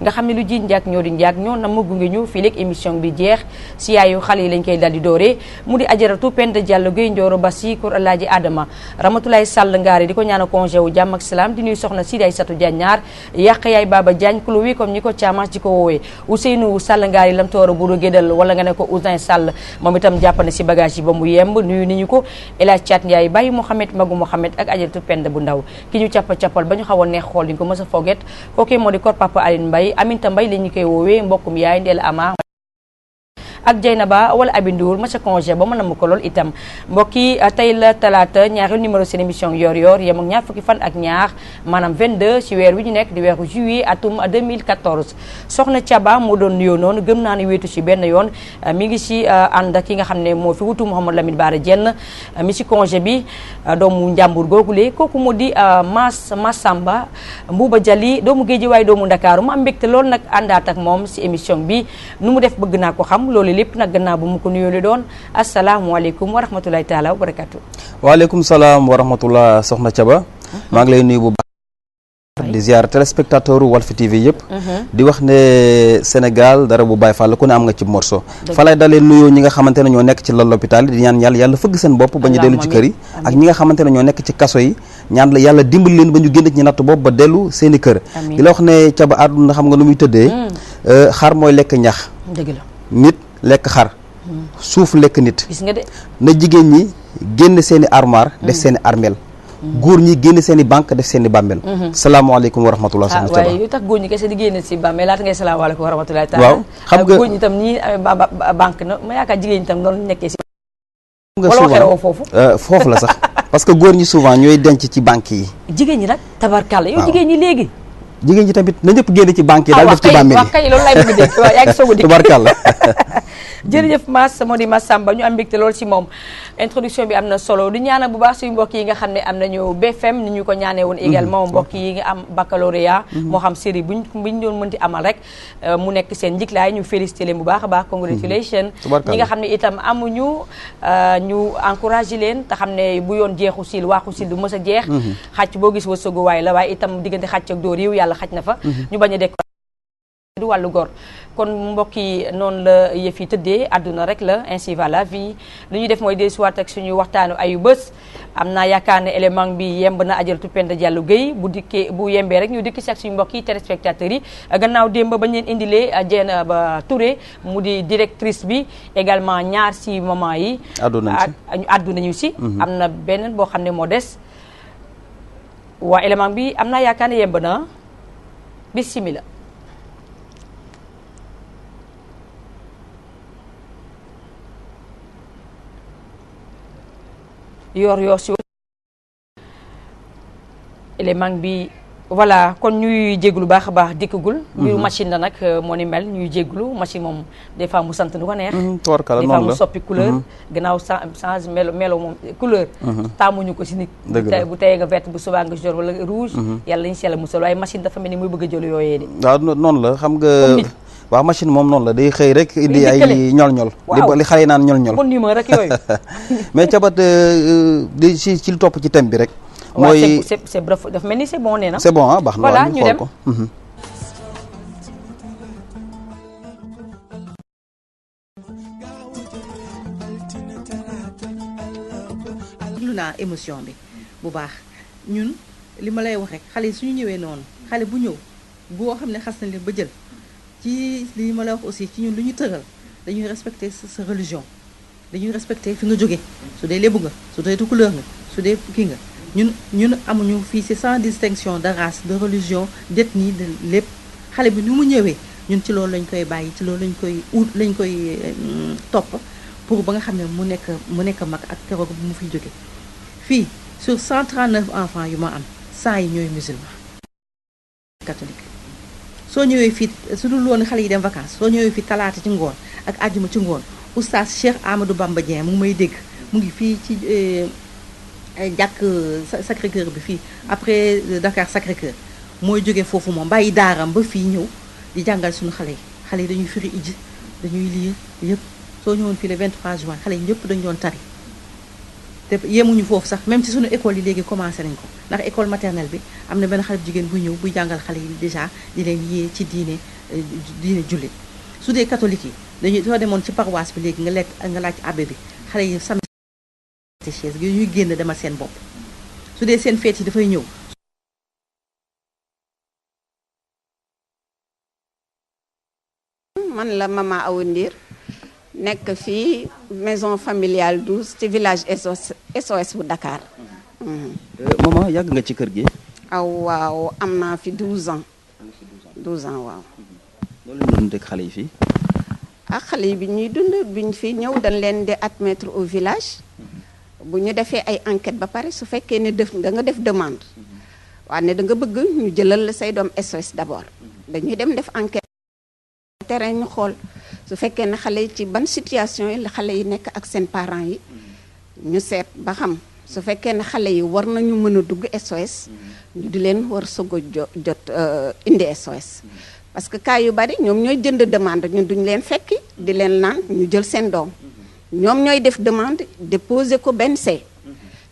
nga xam ne lu jiit njaag ñoo di njaag ñoo na ma gunge ñu fii léegi émission bi jeex si yaayu xale yi lañ koy dal di dooree mu di ajaratu Penda Diallo Gueye Ndioro Bassi Kour Alaaji Adama Ramatulaay Sall Ngaari di ko ñaanal congé wu jàmm ak salaam di nuy soxna Sidi Aïssatou Diagne ñaar yàq yaay Baba Diagne Kuluwi comme ñi ko caamas di ko woowee Ousseynou Sall Ngaari lam tooro buru gédal wala nga ne ko Ousin Sall moom itam jàppane si bagage yi ba mu yemb nuyu ni ñu ko El Hadj Thiat Ndiaye Baye Mouhamed Magu Mouhamed ak ajaratu Penda bu ndaw ki ñu cappa-cappal ba ñu xaw a neex xool ñu ko mës a foget kooku moo di kor Papa Aline Mbaye Aminta Mbaye la ñu koy woowee mbokkum yaay Ndella Ama ak Dieynaba wala Abindour ma ca congé ba mën a mu ko lool itam mbokk yi tey la talaata ñaareelu numéro seen émission yor yor yem ak ñaar fukki fan ak ñaar maanaam 22 ci weer wi ñu nekk di weeru juillet atum 2014 soxna Thiaba moo doon nuyoo noonu gëm naa ne wéetu ci benn yoon mi ngi ci ànd ak ki nga xam ne moo fi wutu Mouhamadou Lamine Bara Diène mi ci congé bi doomu njàmbur googule kooku moo di Massamba Mbouba Diali doomu Géeji waaye doomu Ndakaaru mu am mbégte loolu nag àndaat ak moom ci émission bi nu mu def bëgg naa ko xam loolu lépp nag gannaaw bu mu ko nuyoo li doon asalaamaaleykum wa rahmatulahi taala wa barakatu waaleykum salaam wa rahmatullah soxna Thiaba maa ngi lay nuyu bu baax di ziar téléspectateur Walf TV yëpp di wax ne Sénégal dara bu bàyyi fàll ku ne am nga ci morceau fa lay dalee nuyoo ñi nga xamante ne ñoo nekk ci lal l'hôpital di ñaan yàlla fëgg seen bopp ba ñu dellu ci kër yi ak ñi nga xamante ne ñoo nekk ci kaso yi ñaan la yàlla dimbali leen ba ñu génn ci ñu natt bopp ba dellu seen i kër di la wax ne Thiaba àdduna xam nga nu muy tëddee xar mooy lekk ñax dëgg la nit lekk xar suuf lekk nit gis nga de na jigéen ñi génn seen i armoire def seen i armeel góor ñi génn seen i banque def seen i bàmmeel salaamaaleykum wa rahmatullah soxna Thiaba waaye yu tax góor ñi kese di génn si bàmmeel laata ngay salaamaaleykum wa rahmatullah waaw xam nga góor ñi tam ñii banque na ma yaakaar jigéen ñi tam noonu nekkee si nga wala souvent waxee foofu foofu la sax parce que góor ñi souvent ñooy denc ci banque yi jigéen ñi nag tabarkàlla yow jigéen ñi léegi jigéen ñi tamit na ñëpp génn ci banque yi daal def ci bàmmeel yi waaw kay loolu lay bëgg dégg waaw yaa ngi soog a dégg tabarkàlla jërëjëf Mass moo di Massamba ñu am mbégte lool ci moom introduction bi am na solo di ñaanal bu baax suñu mbokk yi nga xam ne am nañu BFM ni ñu ko ñaanee woon également mbokk yi nga am baccalauréat moo xam série buñ doon mënti amal rek mu nekk seen njëkklaay ñu félicité leen bu baax a baax congratulation ñi nga xam ne itam amuñu ñu encouragé leen te xam ne bu yoon jeexu sil waaxu sil du mës a jeex xàcc boo gis wërsëgu waay la waaye itam diggante xàcc ak dóor yiw yàlla xaj na fa ñu bañ a dekk du wàllu gor kon mbokk yi noonu la yëf yi tëddee àdduna rek la ainsi va la vie lu ñuy def mooy dellusiwaat ak suñu waxtaanu ayu bés am naa yaakaar ne élément bi yemb na ajaratu Penda Diallo Gueye bu dikkee bu yembee rek ñu dikki si ak suñu mbokk yi téléspectateurs yi gannaaw démb bañ leen indilee Dieynaba Touré mu di directrice bi également ñaar si moment yi àddu nañu si am na beneen boo xam ne moo des waa élément bi am naa yaakaar ne yemb na bismillah yor si élément bi voilà kon ñuy jégglu baax a baax dikkagul mbiru machine la nag moo ni mel ñuy jégglu machine moom des fois mu sant nu ko neex des fois mu soppi couleur gannaaw change melo moom couleur taamuñu ko si nit bu teyee nga vert bu subaa nga jaune wala rouge yàlla lañu si yàlla musal waaye machine dafa mel ni muy bëgg a jël yooyee de waaw noonu la xam nga waaw machine moom noonu la day xëy rek indi ay ñol-ñol li xale yi naan ñol-ñol bon numéro rek yooyu mais cabat di ci lu topp ci thème bi rek mooy c'est bref dafa mel ni c'est bon nee na c'est bon ah baax na voilà ñu dem ko lu naa émotion bi bu baax ñun li ma lay wax rek xale yi suñu ñëwee noonu xale bu ñëw boo xam ne xas nañ leen ba jël ci li ma la wax aussi ci ñun lu ñu tëral dañuy respecter sa religion dañuy respecter fi nga jóge su dee lébu nga su dee couleur nga su dee kii nga ñun amuñu fii c'est sans distinction de race de religion d'ethnie de lépp xale bi ni mu ñëwee ñun ci loolu lañ koy bàyyi ci loolu lañ koy topp pour ba nga xam ne mu nekk mag ak keroog bu mu fiy jóge fii sur 139 enfants yu ma am 100 yi ñooy musulman catholique soo ñëwee fii su dul woon xale yi dem vacances soo ñëwee fii talaata ci ngoon ak àjjuma ci ngoon oustaz Cheikh Amadou Bamba Dieng mu ngi may dégg mu ngi fii ci jàkk Sacré-Cœur bi fii après Dakar Sacré-Cœur mooy jóge foofu moom bàyyi daaram ba fii ñëw di jàngal suñu xale yi dañuy firi iji dañuy lire yëpp soo ñëwoon fii le 23 juin xale yi ñëpp dañu doon tari te yemuñu foofu sax même ci suñu école yi léegi commencé nañ ko ndax école maternelle bi am na benn xale bu jigéen bu ñëw buy jàngal xale yi déjà di leen yee ci diine jullit su dee catholique yi dañuy soo demoon ci paroisse bi léegi nga laaj abbé bi xale yi sam catéchèse gi ñuy génn demal seen bopp su dee seen feet yi dafay ñëw. man la Mama Awa Ndir nekk fii maison familiale 12 ci village SOS bu Dakar. maman yàgg nga ci kër gi. waaw am naa fi 12 ans. 12 ans waaw. loolu la ñu doon dégg xale yi fii. xale yi bi ñuy dund biñ fi ñëw dañ leen di admettre au village. bu ñu defee ay enquête ba pare su fekkee ne da nga def demande. waaye ne da nga bëgg ñu jëlal la say doom SOS d'abord. dañuy dem def enquête. terrain ñu xool su fekkee ne xale yi ci ban situation yi la xale yi nekk ak seen parents yi ñu seet ba xam su fekkee ne xale yi war nañu mën a dugg SOS ñu di leen war soog a jot indi SOS parce que cas yu bari ñoom ñooy jënd demande ñun duñ leen fekki di leen naan ñu jël seen doom ñoom ñooy def demande déposer ko BNC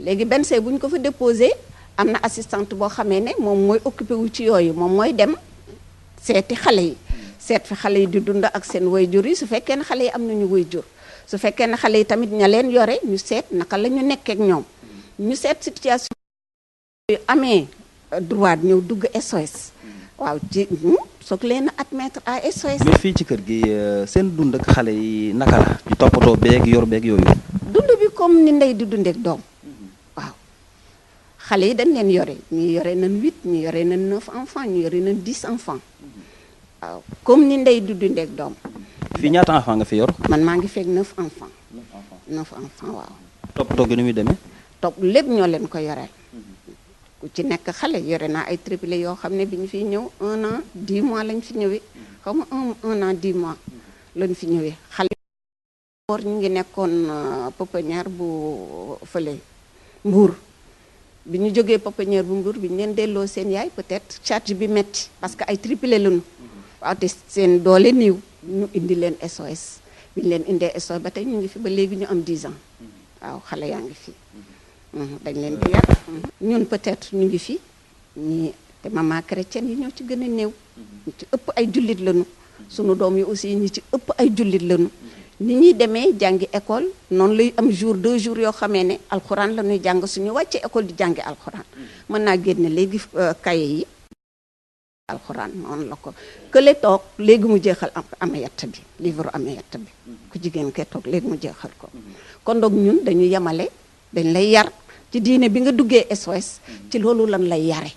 léegi BNC bu ñu ko fa déposer am na assistante boo xamee ne moom mooy occupé wu ci yooyu moom mooy dem seeti xale yi seet fi xale yi di dund ak seen waajur yi su fekkee ne xale yi am nañu waajur su fekkee ne xale yi tamit ña leen yore ñu seet naka la ñu nekkee ak ñoom ñu seet situation yu amee droit ñëw dugg SOS waaw ci soog leen a admettre à SOS. mais fii ci kër gi seen dund ak xale yi naka la ñu toppatoo beeg yor beeg yooyu. dund bi comme ni ndey di dundeek doom waaw xale yi dañ leen yore ñi yore nañ 8 ñi yore nañ 9 enfants ñi yore nañ 10 enfants. waaw comme ni ndey du dundeek doom. fii ñaata enfant nga fi yor. man maa ngi fekk 9 enfants. 9 enfants waaw. toppatoo gi ni muy demee. topp lépp ñoo leen ko yoreel. ku ci nekk xale yore naa ay triplé yoo xam ne bi ñu fiy ñëw 1 an 10 mois lañ fi ñëwee xaw ma 1 an 10 mois lañ fi ñëwee xale yi ñu ngi nekkoon pouponnière bu fële Mbour. bi ñu jógee pouponnière bu Mbour bi ñu leen delloo seen yaay peut-être charge bi metti parce que ay triplé lañu. waaw te seen doole niiw ñu indi leen SOS bi ñu leen indee SOS ba tey ñu ngi fi ba léegi ñu am 10 ans waaw xale yaa ngi fi dañ leen di yar ñun peut-être ñu ngi fi ñi te maman chrétienne yi ñoo ci gën a néew ñu ci ëpp ay jullit lañu sunu doom yi aussi ñi ci ëpp ay jullit lañu ni ñuy demee jàngi école noonu lay am jour 2 jours yoo xamee ne alxuraan la ñuy jàng suñu wàccee école di jàngi alxuraan mën naa génne léegi cahier yi alxuraan noonu la ko kële toog léegi mu jeexal amayat bi livre amayat bi ku jigéen ke toog léegi mu jeexal ko kon donc ñun dañu yemale dañ lay yar ci diine bi nga duggee SOS ci loolu lan lay yare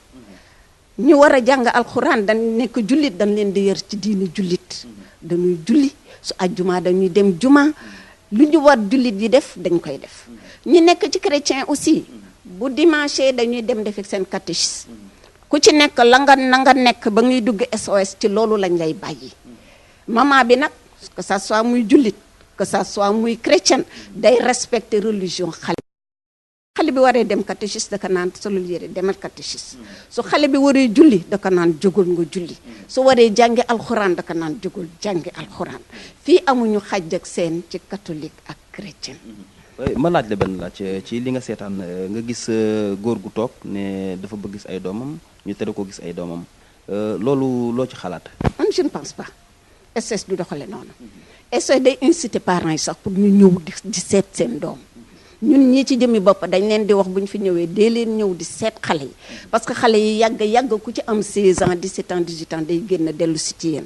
ñu war a jàng alxuraan dañ nekk jullit dañ leen di yar ci diine jullit dañuy julli su ajjuma dañuy dem juma lu ñu war jullit yi def dañ koy def ñi nekk ci chrétien aussi bu dimanche dañuy dem defi seen catéchisme ku ci nekk la nga na nga nekk ba ngay dugg SOS ci loolu lañ lay bàyyi maman bi nag que ça soit muy jullit que ça soit muy chrétien day respecter religion xale bi waree dem catéchisme daka naan solul yére demal catéchisme su xale bi waree julli daka naan jógal nga julli su waree jàngi alxuraan daka naan jógal jàngi alxuraan fii amuñu xaj ak seen ci catholique ak chrétien. ma laaj la benn laaj ci li nga seetaan nga gis góor gu toog ne dafa bëgg gis ay doomam ñu tere ko gis ay doomam loolu loo ci xalaat. man je ne pense pas SOS du doxale noonu SOS day inciter parents yi sax pour ñu ñëw di seet seen doom ñun ñii ci jëmmi bopp dañ leen di wax bu ñu fi ñëwee dee leen ñëw di seet xale yi parce que xale yi yàgg ku ci am 16 ans 17 ans 18 ans day génn dellu si ci yéen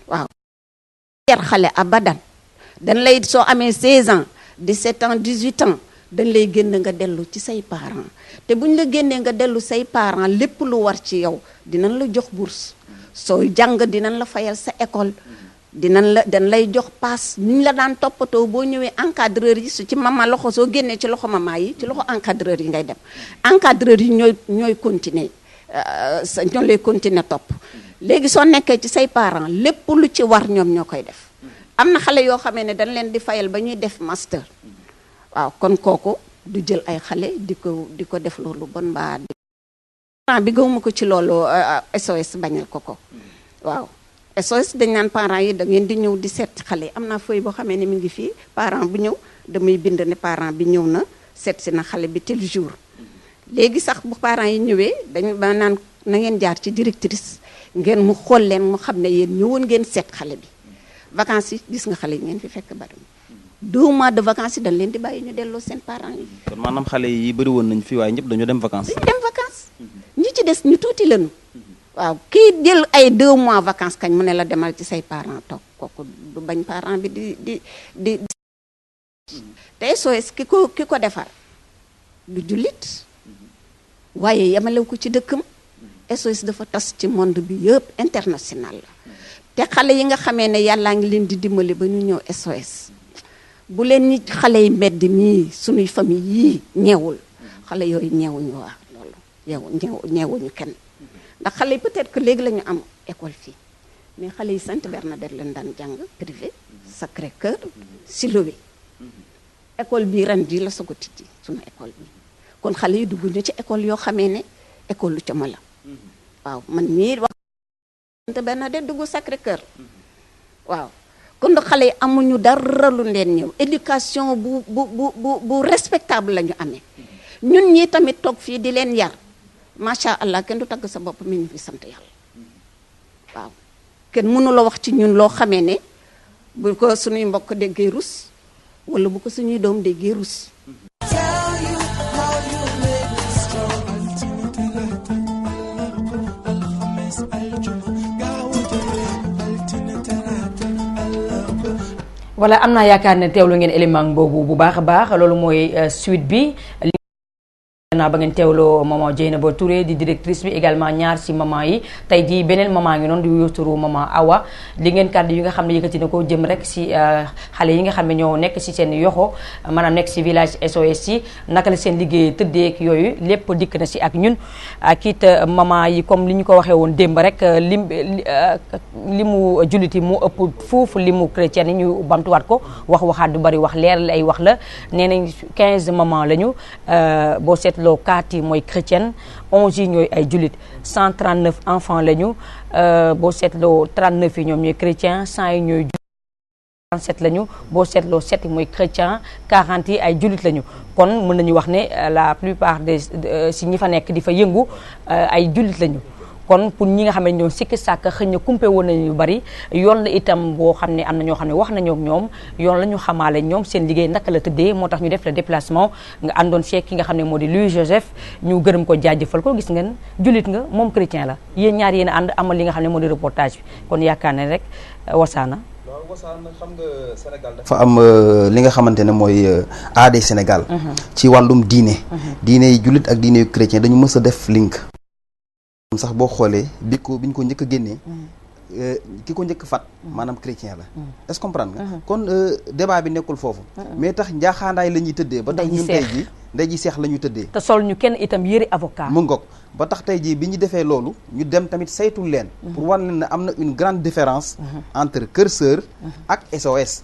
waaw. yar xale abadan dañ lay soo amee 16 ans 17 ans 18 ans dañ lay génn nga dellu ci say parents te buñ la génnee nga dellu say parents lépp lu war ci yow dinañ la jox bourse soo jàng dinañ la fayal sa école dañ lay jox paas ni ñu la daan toppatoo boo ñëwee encadreur yi su ci mama loxo soo génnee ci loxo mama yi ci loxo encadreur yi ngay dem encadreur yi ñooy continuer ñoo lay continuer topp léegi soo nekkee ci say parents lépp lu ci war ñoom ñoo koy def am na xale yoo xamee ne dañ leen di fayal ba ñuy def master waaw kon kooku du jël ay xale di ko def loolu bon mbaa bi gëwuma ko ci loolu SOS bañal ko waaw SOS dañ naan parents yi da ngeen di ñëw di seet xale yi am naa feuille boo xamee ne mi ngi fii parent bu ñëw damay bind ne parent bi ñëw na seet si na xale bi tel jour léegi sax bu parents yi ñëwee dañu ba naan na ngeen jaar ci directrice ngeen mu xool leen mu xam ne yéen ñëwoon ngeen seet xale bi vacances yi gis nga xale yi ngeen fi fekk bari 2 mois de vacances yi dañ leen di bàyyi ñu delloo seen parents yi. kon maanaam xale yi bëri woon nañ fi waaye ñëpp dañoo dem vacances. dañu dem vacances ñi ci des ñu tuuti lañu waaw kii jël ay 2 mois vacances kañ mu ne la demal ci say parents toog kooku du bañ parent bi di te SOS ki ko defar du jullit waaye yemalew ko ci dëkkam SOS dafa tas ci monde bi yëpp international la te xale yi nga xamee ne yàllaa ngi leen di dimbali ba ñu ñëw SOS bu leen ñi xale yi mbedd mii suñuy famille yii ñeewul xale yooyu ñeewuñu waa loolu ñeewuñu kenn ndax xale yi peut-être que léegi la ñu am école fii mais xale yi Sainte Bernadette leen daan jàng privé Sacré-Cœur Siloé école bii ren jii la soog a tijji suñu école bi kon xale yi dugg ñu ci école yoo xamee ne école lu ca ma la waaw man mii wax Sainte Bernadette dugg Sacré-Cœur waaw kon nag xale yi amuñu dara lu leen ñëw éducation bu respectable la ñu amee ñun ñii tamit toog fii di leen yar macha allah kenn du tagg sa bopp mi ñu fi sant yàlla waaw kenn mënu la wax ci ñun loo xamee ne bu ko suñuy mbokk déggee rus wala bu ko suñuy doom déggee rus. voilà am naa yaakaar ne teewlu ngeen élément boobu bu baax a baax loolu mooy suite bi. naa ba ngeen teewloo maman Dieynaba Touré di directrice bi également ñaar ci maman yi tey jii beneen maman ngi noonu di wuturu maman Awa li ngeen kàddu yi nga xam ne yëkkati na ko jëm rek ci xale yi nga xam ne ñoo nekk ci seen yoxo maanaam nekk ci village SOS yi naka la seen liggéey tëddeek yooyu lépp dikk na ci ak ñun ak it maman yi comme li ñu ko waxee woon démb rek limu jullit yi mu ëpp foofu limu chrétien yi ñu bamtuwaat ko waxaat du bari wax leer la ay wax la nee nañ 15 maman lañu boo seet loo 4 yi mooy chrétienne 11 yi ñooy ay jullit 139 enfants lañu boo seetloo 39 yi ñoom ñooy chrétien 100 yi ñooy jullit 37 lañu boo seetloo 7 yi mooy chrétien 40 yi ay jullit lañu kon mën nañu wax ne la plupart des si ñi fa nekk di fa yëngu ay jullit lañu kon pour ñi nga xam ne ñoom sikki sàkk xëy na kumpe woon nañu bari yoon la itam boo xam ne am na ñoo xam ne wax nañoo ak ñoom yoon la ñu xamaale ñoom seen liggéey naka la tëddee moo tax ñu def le déplacement nga àndoon Cheikh ki nga xam ne moo di Louis Joseph ñu gërëm ko jaajëfal ko gis ngeen jullit nga moom chrétien la yéen ñaar yéen a ànd amal li nga xam ne moo di reportage bi kon yaakaar ne rek wasaana Wassana xam nga Sénégal dafa am li nga xamante ne mooy aaday Sénégal ci wàllum diine diine yi jullit ak diine yu chrétien dañu mës a def link sax boo xoolee bi ñu ko njëkk a génnee ki ko njëkk fat maanaam chrétien la est-ce que comprendre nga kon débat bi nekkul foofu mais tax njaaxaandaay la ñuy tëddee ba tax ñun tey ji ndey ji seex la ñu tëddee te sol ñu kenn itam yëri avocat mu ngoog ba tax tey jii bi ñu defee loolu ñu dem tamit saytul leen pour war leen ne am na une grande différence entre Kër Sër ak SOS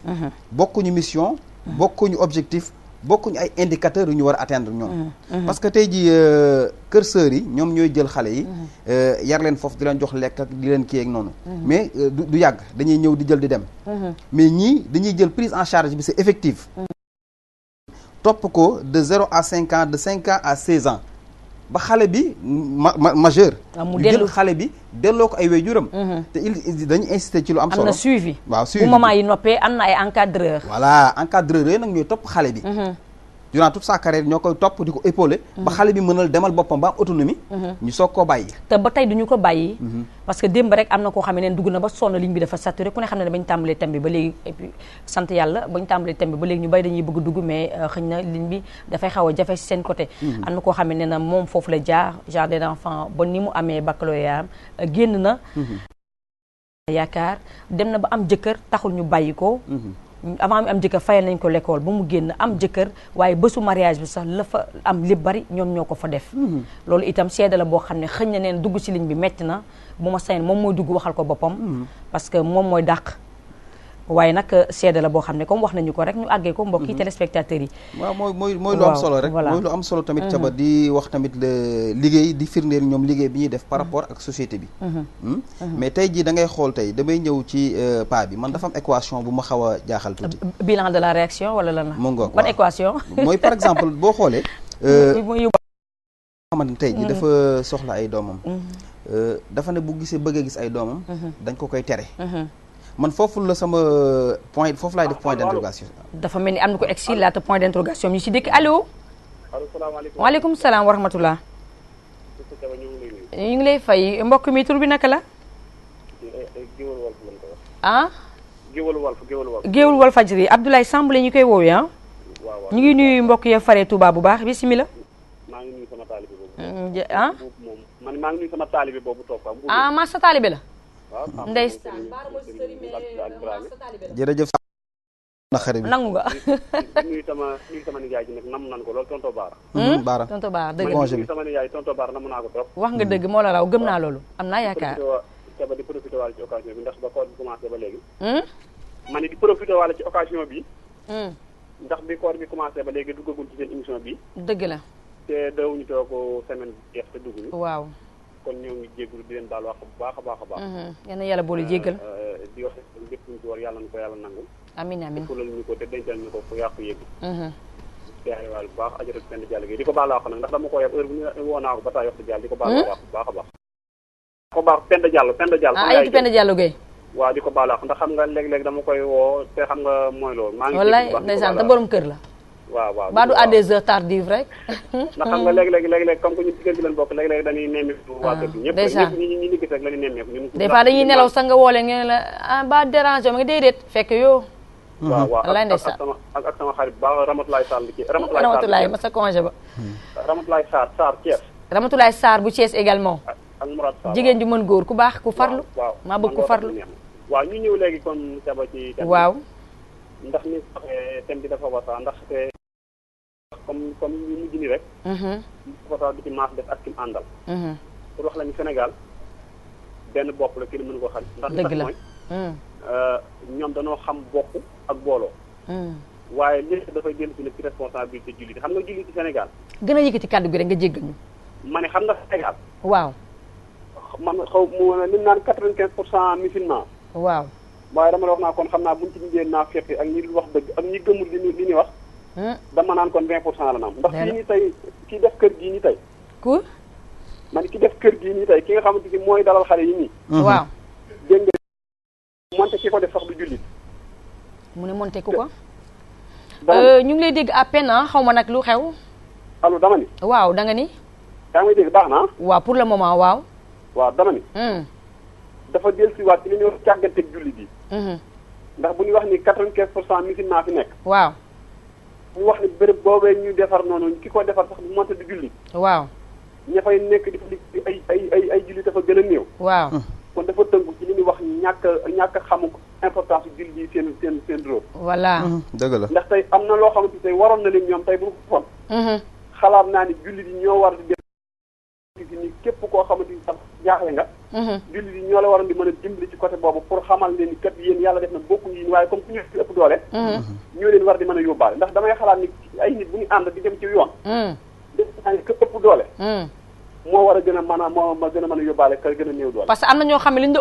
bokkuñu mission bokkuñu objectif bokkuñu ay indicateurs yu ñu war a atteindre ñoom parce que tey jii Kër Sër yi ñoom ñooy jël xale yi yar leen foofu di leen jox lekk ak di leen kii ak noonu mais du yàgg dañuy ñëw di jël di dem mais ñii dañuy jël prise en charge bi c'est effectif topp ko de 0 à 5 ans de 5 ans à 16 ans ba xale bi majeur ñu jël xale bi delloo ko ay waajuram te dañu insister ci lu am solo am na suivi waaw suivi bu maman yi noppee am na ay encadreur voilà encadreur yooyu nag ñooy topp xale bi durant toute sa carrière ñoo koy topp di ko épauler ba xale bi mënal demal boppam ba am autonomie ñu soog koo bàyyi te ba tey duñu ko bàyyi parce que démb rek am na koo xam ne dugg na ba sonn ligne bi dafa saturé ku ne xam ne bañ tàmbalee thème bi ba léegi et puis sant yàlla bañ tàmbalee thème bi ba léegi ñu bari dañuy bëgg dugg mais xëy na ligne bi dafay xaw a jafe si seen côté am na koo xam ne na moom foofu la jaar jardin d'enfants ba ni mu amee baccalauréat génn na yaakaar dem na ba am jëkkër taxul ñu bàyyi ko avant mi am jëkkër fayal nañ ko l'école ba mu génn am jëkkër waaye bésu mariage bi sax la fa am lépp bari ñoom ñoo ko fa def loolu itam seede la boo xam ne xëñ na neen dugg ci ligne bi metti na bu ma sañ moom mooy dugg waxal ko boppam parce que moom mooy dàq waaye nag seede la boo xam ne comme wax nañu ko rek ñu àggee ko mbokki téléspectateurs yi. waaw mooy lu am solo rek mooy lu am solo tamit Thiaba di wax tamit liggéey di firndeel ñoom liggéey bi ñuy def par rapport ak société bi mais tey jii da ngay xool tey damay ñëw ci pas bi man dafa am équation bu ma xaw a jaaxal tuuti. bilan de la réaction wala lan la. mu ngoog ban équation. mooy par exemple boo xoolee. xamante tey ji dafa soxla ay doomam. dafa ne bu gisee bëgg a gis ay doomam. dañ ko koy tere. man foofu la sama point foofu laay def point d'interrogation. dafa mel ni am na ko egsi laata point d'interrogation ñu ci dëkk allo. salaamaaleykum waaleykum salaam wa rahmatullah. ñu ngi lay fay mbokk mi tur bi naka la. Géwal Walf lañ ko wax. ah. Géwal Walf Géwal Walf Fadjri Abdoulaye Samb la ñu koy woowee ah. waaw ñu ngi nuyu mbokk ya faree Touba bu baax bisimilah. maa ngi nuyu sama taalibe boobu. ah. man maa ngi nuyu sama taalibe boobu toog fa. ah maa sa taalibe la. waaw ndeysaan. jërëjëf na xarit bi nangu nga. nuyu sama nijaay ji nag nam nan ko loolu tonto Baara. Baara tonto Baara dëgg congé nuyu bi sama nijaay tonto Baara nam naa ko trop. wax nga dëgg moo la raw gëm naa loolu am naa yaakaar. Thiaba di profité wàll ci occasion bi ndax ba koor bi commencé ba léegi. ma ne di profité wàll ci occasion bi. ndax bi koor bi commencé ba léegi duggagul ci seen émission bi. dëgg la. te dawuñu toog semaine bi jeex te dugguñu. waaw. kon ñoo ngi jégalu di leen baal wax bu baax a baax a baax. yal na yàlla boole jéggal. di wax lépp ñu ci war yàlla na ko yàlla nangu. amiin amiin fulal ñu ko te dencal ñu ko fu yàqu yëgg. teewaay bu baax ajaratu Penda Diallo gi di ko baal wax nag ndax dama ko yeb heure bu ñu woo naa ko ba taay wax di ko baal wax bu baax a baax. ko baax Penda Diallo. ayatu Penda Diallo Gueye. waaw di ko baal wax ndax xam nga léeg-léeg dama koy woo te xam nga mooy loolu. maa ngi wallaay ndeysaan te borom kër la. waaw ba du à des heures tardives rek. ndax xam nga léeg-léeg comme que ñu ci kër gi leen bokk léeg-léeg dañuy nemmeeku waa kër gi ñëpp ñi gis rek la ñuy nemmeeku ñun des fois dañuy nelaw sax nga woo leen ngeen la ah ba déranger ma nga déedéet fekk yoo waaw wallaay ndeysaan ak sama xarit baax Ramatoulaye Sall ci Ramatoulaye ma sa congé ba Ramatoulaye Sarr Thiès Ramatoulaye Sarr bu Thiès également ak Mourad Sarr jigéen ju mën góor ku baax ku farlu maa bëgg ku farlu waaw ñu ñëw léegi kon Thiaba ci waaw ndax ni waxee thème bi dafa wasa ndax comme ñu mujj ni rek wasa bi ci maas def ak kim àndal pour wax lañu Sénégal benn bopp la kenn mënu ko xam ndax dëgg la mooy ñoom dañoo xam bokk ak booloo waaye léegi dafay dellu si nag ci responsabilité jullit xam nga jullit ci Sénégal gën a yëkkati kàddu gi rek nga jéggal ñu ma ne xam nga Sénégal waaw man xaw mu li mu naan 95% musulman waaw waaye dama la wax naa kon xam naa buñu ci jigéen naa fekk ak ñi wax dëgg ak ñi gëmul li ñuy wax dama naan kon 20% la naam ndax kii ni tey kii def kër gii ni tey ku man ki def kër gii ni tey ki nga xamante ni mooy dalal xale yi nii waaw dégg nga monte ki ko def sax du jullit mu ne monte ku ko ñu ngi lay dégg à peine xaw ma nag lu xew allo dama ni waaw da nga ni yaa ngi dégg baax na waaw pour le moment waaw waaw dama ni dafa dellu si waat ci li ñuy wax càgganteeg jullit yi ndax bu ñuy wax ni 95% musulman fi nekk waaw ñu wax ni béréb boobee ñu defar noonu ki ko defar sax bu monte du jullit waaw ña fay nekk di fa liggéey ay jullit dafa gën a néew waaw kon dafa tënku ci li ñuy wax ñàkk xamu importance yu jullit yi seen rôle voilà dëgg la ndax tey am na loo xamante tey waroon na leen ñoom tey bu ñu ko fon xalaat naa ni jullit yi ñoo war di def ni képp koo xamante ni sax jaaxle nga jullit yi ñoo la waroon di mën a dimbali ci côté boobu pour xamal leen ni kat yéen yàlla def na bokkuñu yi waaye comme ku ñu ëpp doole ñoo leen war di mën a yóbbaale ndax damay xalaat ni ay nit bu ñu ànd di dem ci yoon def naa ni que ëpp doole moo war a gën a mën a moo gën a mën a yóbbaale ka gën a néew doole parce que am na ñoo xam ne liñ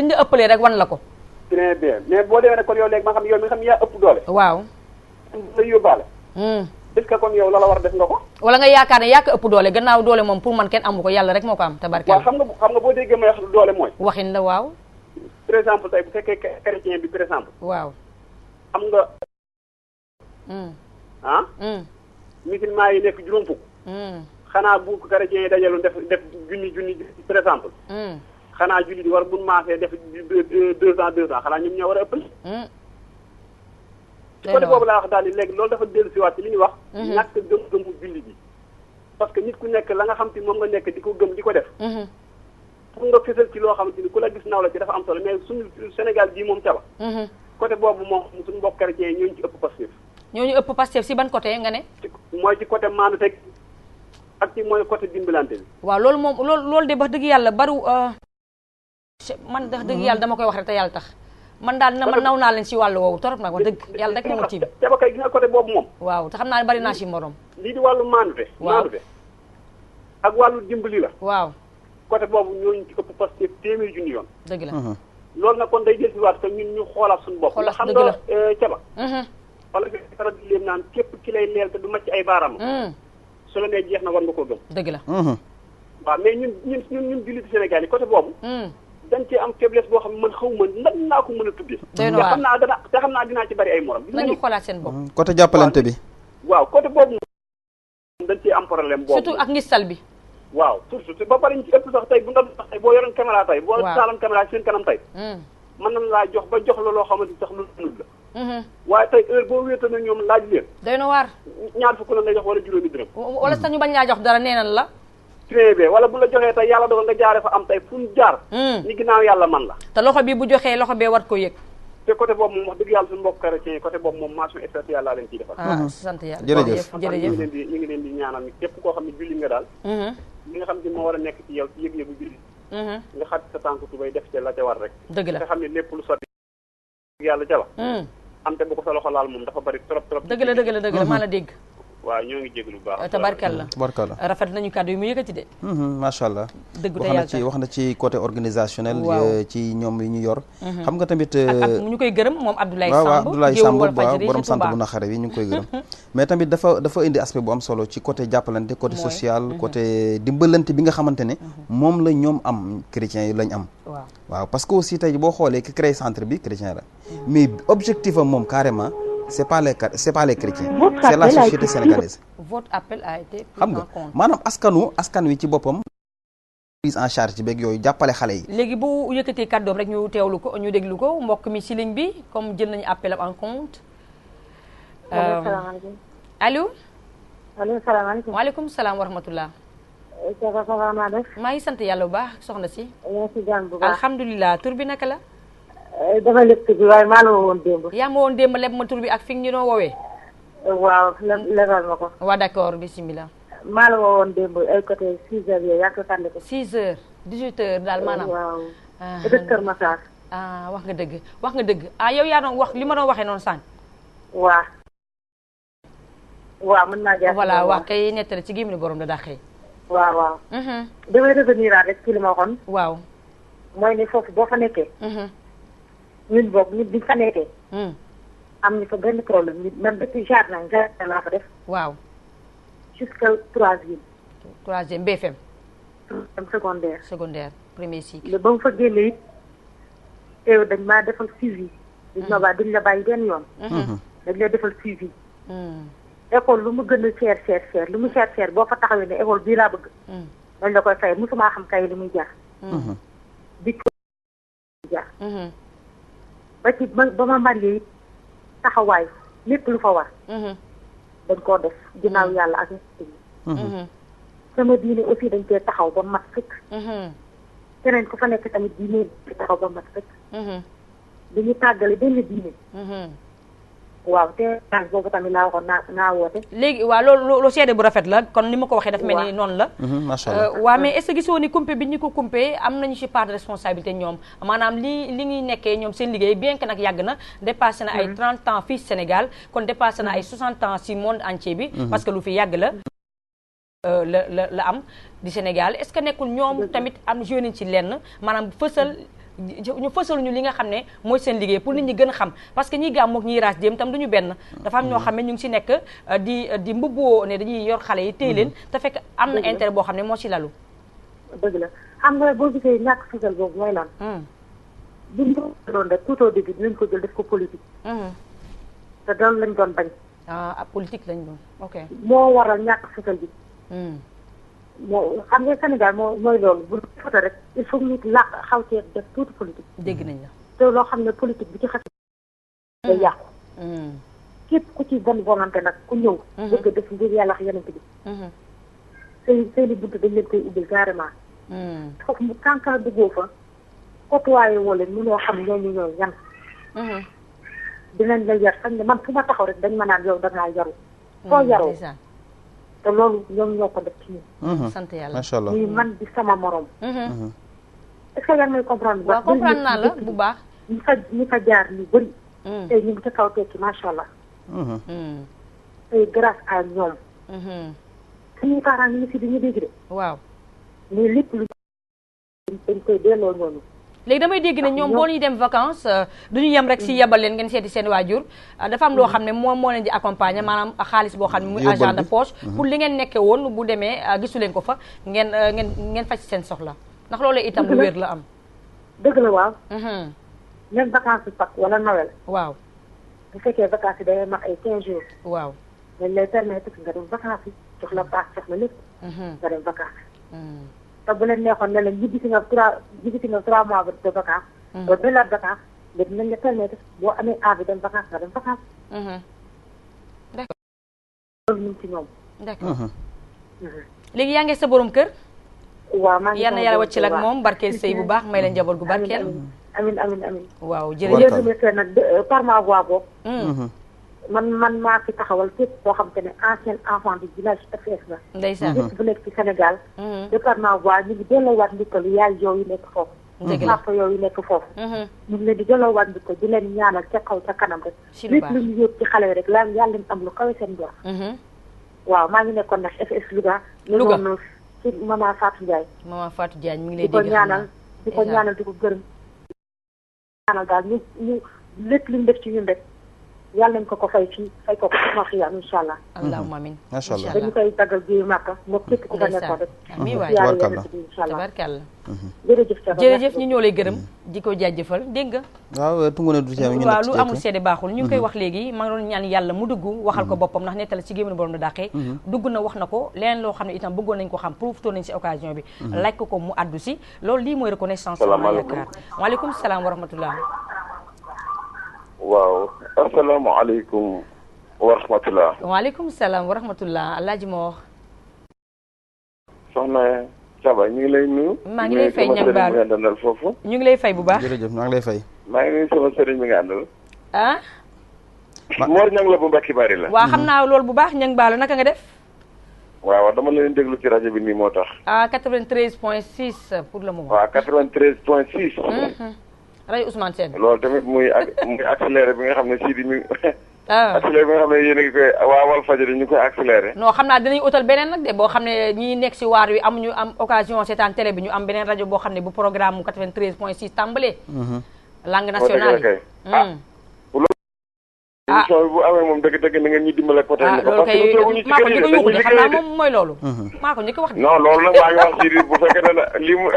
la ëppalee rek wan la ko très bien mais boo demee nag kon yow léegi ma xam ne yow mi nga xam ne yaa ëpp doole waaw la yóbbaale est-ce que kon yow la war a def nga ko wala nga yaakaar ne yaa ko ëpp doole gannaaw doole moom pour man kenn amu ko yàlla rek moo ko am tabarkalla waaw xam nga boo déggee may wax doole mooy waxin la waaw par exemple tey bu fekkee chrétien bi par exemple waaw xam nga musulman yi nekk juróom fukk xanaa bu chrétien yi dajaloon def junni par exemple xanaa julli di war buñ maasee def 200 xanaa ñoom ñoo war a ëppal ci côté boobu laa wax daal ni léegi loolu dafa dellu si waat ci li ñuy wax ñàkk gëm-gëmu julli bi parce que nit ku nekk la nga xam te moom nga nekk di ko gëm di ko def pour nga fësal ci loo xamante ni ku la gis naw la ci dafa am solo mais suñu Sénégal bii moom Thiaba côté boobu moom suñu mbokk chrétien yi ñooñu ci ëpp Pastef ñooñu ëpp Pastef si ban côté nga ne mooy ci côté maanu teg ak ci mooy côté dimbalante bi waaw loolu moom loolu de wax dëgg yàlla baru man wax dëgg yàlla dama koy wax rek te yàlla tax man daal man naw naa leen ci wàllu woowu torop nag wax dëgg yàlla rek moo ma tiim. te ba kay gis nga côté boobu moom. waaw te xam naa ne bari naa ci morom. lii di wàllu maandute. waaw maandute ak wàllu dimbali la. waaw côté boobu ñooñu ci ëpp parce que téeméeri junni yoon. dëgg la. loolu nag kon day jël si waat que ñun ñu xoolaat suñu bopp. xoolaat xam dëgg la nga caba. wala nga faral di leen naan képp ki lay leel te du macc ay baaraam. su la nee jeex na war nga koo gëm. dëgg la. waaw mais ñun jullit Sénégal yi côté boobu. dañ cee am faiblesse boo xam ne man xaw ma nan naa ko mën a tuddee. doy na waar te xam naa dinaa ci bari ay morom. nañu xoolaat seen bopp. côté jàppalante bi. waaw côté boobu dañ ciy am problème boobu. surtout ak ngistal bi. waaw surtout ba pare ñu ci ëpp sax tey bu nga sax tey boo yoroon caméra tey. boo taalam caméra seen kanam tey. mën nañ laa jox ba jox la loo xamante ni sax lu nul la. waaye tey heure boo wéetee na ñoom laaj leen. doy na waar. ñaar fukk la lay jox wala juróomi dërëm. wala sax ñu bañ laa jox dara neenal la. très bien wala bu la joxee tey yàlla dogal nga jaaree fa am tey fu ñu jaar. ni ginnaaw yàlla man la. te loxo bi bu joxee loxo bee war ko yëg. te côté boobu moom wax dëgg yàlla suñu mbokk chrétien yi côté boobu moom mention spéciale laa leen ciy defal. sant yàlla jërëjëf jërëjëf ñu ngi leen di ñaanal ni képp koo xam ne julli nga daal. li nga xam ne moo war a nekk ci yow ci yëg-yëgu julli. nga xat sa tànk tubay def ci la ca war rek. dëgg la nga xam ne lépp lu sotti yàlla ca la. am te bu ko sa loxo laal moom dafa bari trop trop. dëgg la maa la dégg. waaw ñoo ngi jéglu bu baax. tabarkalla rafet nañu kàddu yi mu yëkkati de. macha allah. dëgg te yàlla wax na ci côté organisationnel. ci ñoom yi ñu yor. xam nga tamit. ak ñu koy gërëm moom Abdoulaye Samb. waaw Abdoulaye Samb waaw borom sant bu naqare bi ñu ngi koy gërëm. mais tamit dafa indi aspect bu am solo ci côté jàppalante côté social. côté dimbalante bi nga xamante ne. moom la ñoom am chrétiens yi lañ am. waaw parce que aussi tey boo xoolee ki créé centre bi chrétien la. mais objectif am moom carrément. c'est pas les chrétiens. C'est la société sénégalaise. Votre appel a été pris xam nga maanaam askan wi ci boppam. prise en charge beeg yooyu jàppale xale yi. léegi bu yëkkatee kàddoom rek ñu teewlu ko ñu déglu ko mbokk mi ci ligne bi comme jël nañu appel en compte. salaamaaleykum. allo. allo salaamaaleykum. waaleykum salaam wa rahmatulah. maa ngi sant yàlla bu baax soxna si. yaa ngi ci jàmm bu baax alhamdulilah tur bi naka la. dama lépp bi waaye maa la woon démb. yaa ma woon démb leb ma tur bi ak fi nga ñu doon woowee. waaw lebal ma ko. waaw d'accord bisimilah. maa la woon démb ay côté 6 heures yooyu yaa ngi ko tànn ko. 6 heures 18 heures daal maanaam. waaw. peut-être Kër Massar. wax nga dëgg yow yaa doon wax li ma doon waxee noonu sànq. waaw mën naa jaar. voilà wax kay nettali ci gémmiñu borom da dàqee. waaw. damay revenir rek ci li ma waxoon. waaw. mooy ne foofu boo fa nekkee. ñun boog nit bi fa nekkee. am ñu fa benn problème nit man depuis jardin laa fa def. waaw. jusqu'à troisième BFM. secondaire premier cycle. ba mu fa génne it teew dañ maa defal suivi. duñ la bàyyi benn yoon. dañ lay defal suivi. école lu mu gën a cher lu mu cher boo fa taxawee ne école bii laa bëgg. dañ la koy fay mosuma xam kay li muy jar. bi ko jar. ba ci ba ma marié it taxawaay lépp lu fa war. dañ koo def ginnaaw yàlla ak nit sama diine aussi dañ cee taxaw ba mat sëkk. keneen ku fa nekk tamit diine taxaw ba mat sëkk. dañu tàggale benn diine. waaw te boobu tamit laa waxoon naa woote. léegi waaw loolu seede bu rafet la kon ni ma ko waxee dafa mel ni noonu la. macha allah waaw mais est-ce que gisoo ni kumpe bi ñu ko kumpe am nañu ci part de responsabilité ñoom maanaam li ñuy nekkee ñoom seen liggéey bien que nag yàgg na dépassé na ay 30 ans fii Sénégal kon dépassé na ay 60 ans ci monde entier bi. parce que lu fi yàgg la. la am di Sénégal est-ce que nekkul ñoom tamit am joué ci lenn maanaam ñu fësal ñu li nga xam ne mooy seen liggéey pour nit ñi gën a xam parce que ñiy gàmm ak ñiy raas jéem tam duñu benn dafa am ñoo xam ne ñu ngi ci nekk di mbubboo ne dañuy yor xale yi téye leen te fekk am na intérêt boo xam ne moo ci lalu. dëgg la xam nga boo gisee ñàkk fësal boobu mooy lan. buñ ko doon rek tout au début dinañ ko jël def ko politique. te loolu lañ doon bañ. politique lañ doon ok. moo waral ñàkk fësal bi. moo xam nga Sénégal mooy loolu bu foto rek il faut nit làq xaw cee def tuuti politique. dégg nañ la. te loo xam ne politique bi ci xas. day yàqu. képp ku ci bonne volonté nag ku ñëw. bëgg a def ngir yàlla ak yeneen bi. seeni buntu dañ leen koy ubbil carrément. foofu mu tànka duggoo fa. côtoyé woo leen mënoo xam ñooñu ñooy yan. dinañ la yar sax ne man fu ma taxaw rek dañ ma naan yow da ngaa yaru. foo yaroo. te loolu ñoom ñoo ko def ci ñun. sant yàlla macha allah muy man di sama morom. est-ce que yaa ngi may comprendre. waaw comprendre naa la bu baax. ñi fa jaar ñu bëri. tey ñu ngi ca kaw tekki macha allah. tey grâce à ñoom. suñuy parents ñu ngi si di ñu dégg de. waaw. mais lépp lu dañ koy delloo ñooñu. léegi damay dégg ne ñoom boo ñuy dem vacances duñu yem rek si yebal leen ngeen seeti seen waajur dafa am loo xam ne moom moo leen di accompagner maanaam xaalis boo xam ne muy argent de poche pour li ngeen nekkee woon bu demee gisu leen ko fa ngeen faj seen soxla ndax loolu itam lu wér la am. dëgg la waaw. même vacances Pâques wala Noël. waaw. bu fekkee vacances yi day mat ay 15 jours. waaw. dañ lay permettre nga dem vacances yi jox la paas jox la lépp. nga dem vacances. te bu leen neexoon ne la ñibbisi nga 3 mois de vacances. ba benn vacances léegi nañ la permettre boo amee envie dem vacances nga dem vacances. d'accord. loolu ñu ngi ci ñoom. d'accord. léegi yaa ngi sa borom kër. waaw maa ngi yal na yàlla wàcc la ak moom barkeel sëy bu baax may leen njaboot gu barkeel. amiin amiin amiin. waaw jërëjëf jërëjëf. remercier nag par ma voix boobu. man maa fi taxawal képp koo xam te ne ancien enfant du village FS la. ndeysaan. képp bu nekk ci Sénégal. de par ma voix ñu ngi delloowaat ndikkalu yaay yow yu nekk foofu. dëgg la papa yow yu nekk foofu. ñu ngi leen di delloowaat ndikkal di leen ñaanal ca kaw ca kanam rek. si lu baax lépp lu ñu yóbbu ci xale yi rek la yàlla leen am lu kawe seen door. waaw maa ngi nekkoon nag FS Louga. Louga ñu ci maman Fatou Ndiaye. maman Fatou Diagne mi ngi lay di ko dégg ñaanal di ko ñaanal di ko gërëm. ñaanal daal ñu lépp lu ñu def ci ñun rek yàlla nañ ko fay fii fay ko sama xiyaam incha allah. allahumma amin. macha allah dañu koy taggal biir Màkka moo képp ku fa nekkoon rek. amiin waay yàlla yàlla ci incha allah. tabarkalla. jërëjëf jërëjëf ñu ñoo lay gërëm di ko jaajëfal dégg nga. waaw tungu ne du ci am waaw lu amul seede baaxul ñu ngi koy wax léegi maa ngi doon ñaan yàlla mu dugg waxal ko boppam ndax nettali ci gémmiñ borom na dàqee dugg na wax na ko leneen loo xam ne itam bëggoon nañ ko xam profité nañ si occasion bi laaj ko mu addu si loolu lii mooy reconnaissance yaakaar waaleykum salaam wa rahmatullah. waaw asalaamaaleykum wa rahmatullah. waaleykum salaam wa rahmatullah alaaji ma wax. soxna Saba ñu ngi lay nuyu. maa ngi lay fay ñang baal ñu ngi àndal foofu. ñu ngi lay fay bu baax. jërëjëf maa ngi lay fay. maa ngi nuyu sama sëriñ mi nga àndal. ah. Mor ñang la bu Mbacke Bari la. waaw xam naa loolu bu baax ñang baal naka nga def. waaw dama leen déglu ci rajo bi nii moo tax. ah 93.6 pour le moment. waaw 93.6. rajo Ousmane Sène. loolu tamit muy accéléré bi nga xam ne Sidi mi. ah accéléré bi nga xam ne yéen a ngi koy waa Walfadjri ñu koy accéléré. non xam naa dinañ utal beneen nag de boo xam ne ñi nekk si waar wi amuñu am occasion seetaan télé bi ñu am beneen rajo boo xam ne bu programme mu 93.6 tàmbalee. langue nationale yi. émission bi bu amee moom dëgg-dëgg na ngeen ñu dimbale côté. loolu kay maa ko njëkk a yóbbu de xam naa moom mooy loolu. maa ko njëkk a wax de. non loolu nag maa ngi wax Sidi bu fekkee ne lii mu.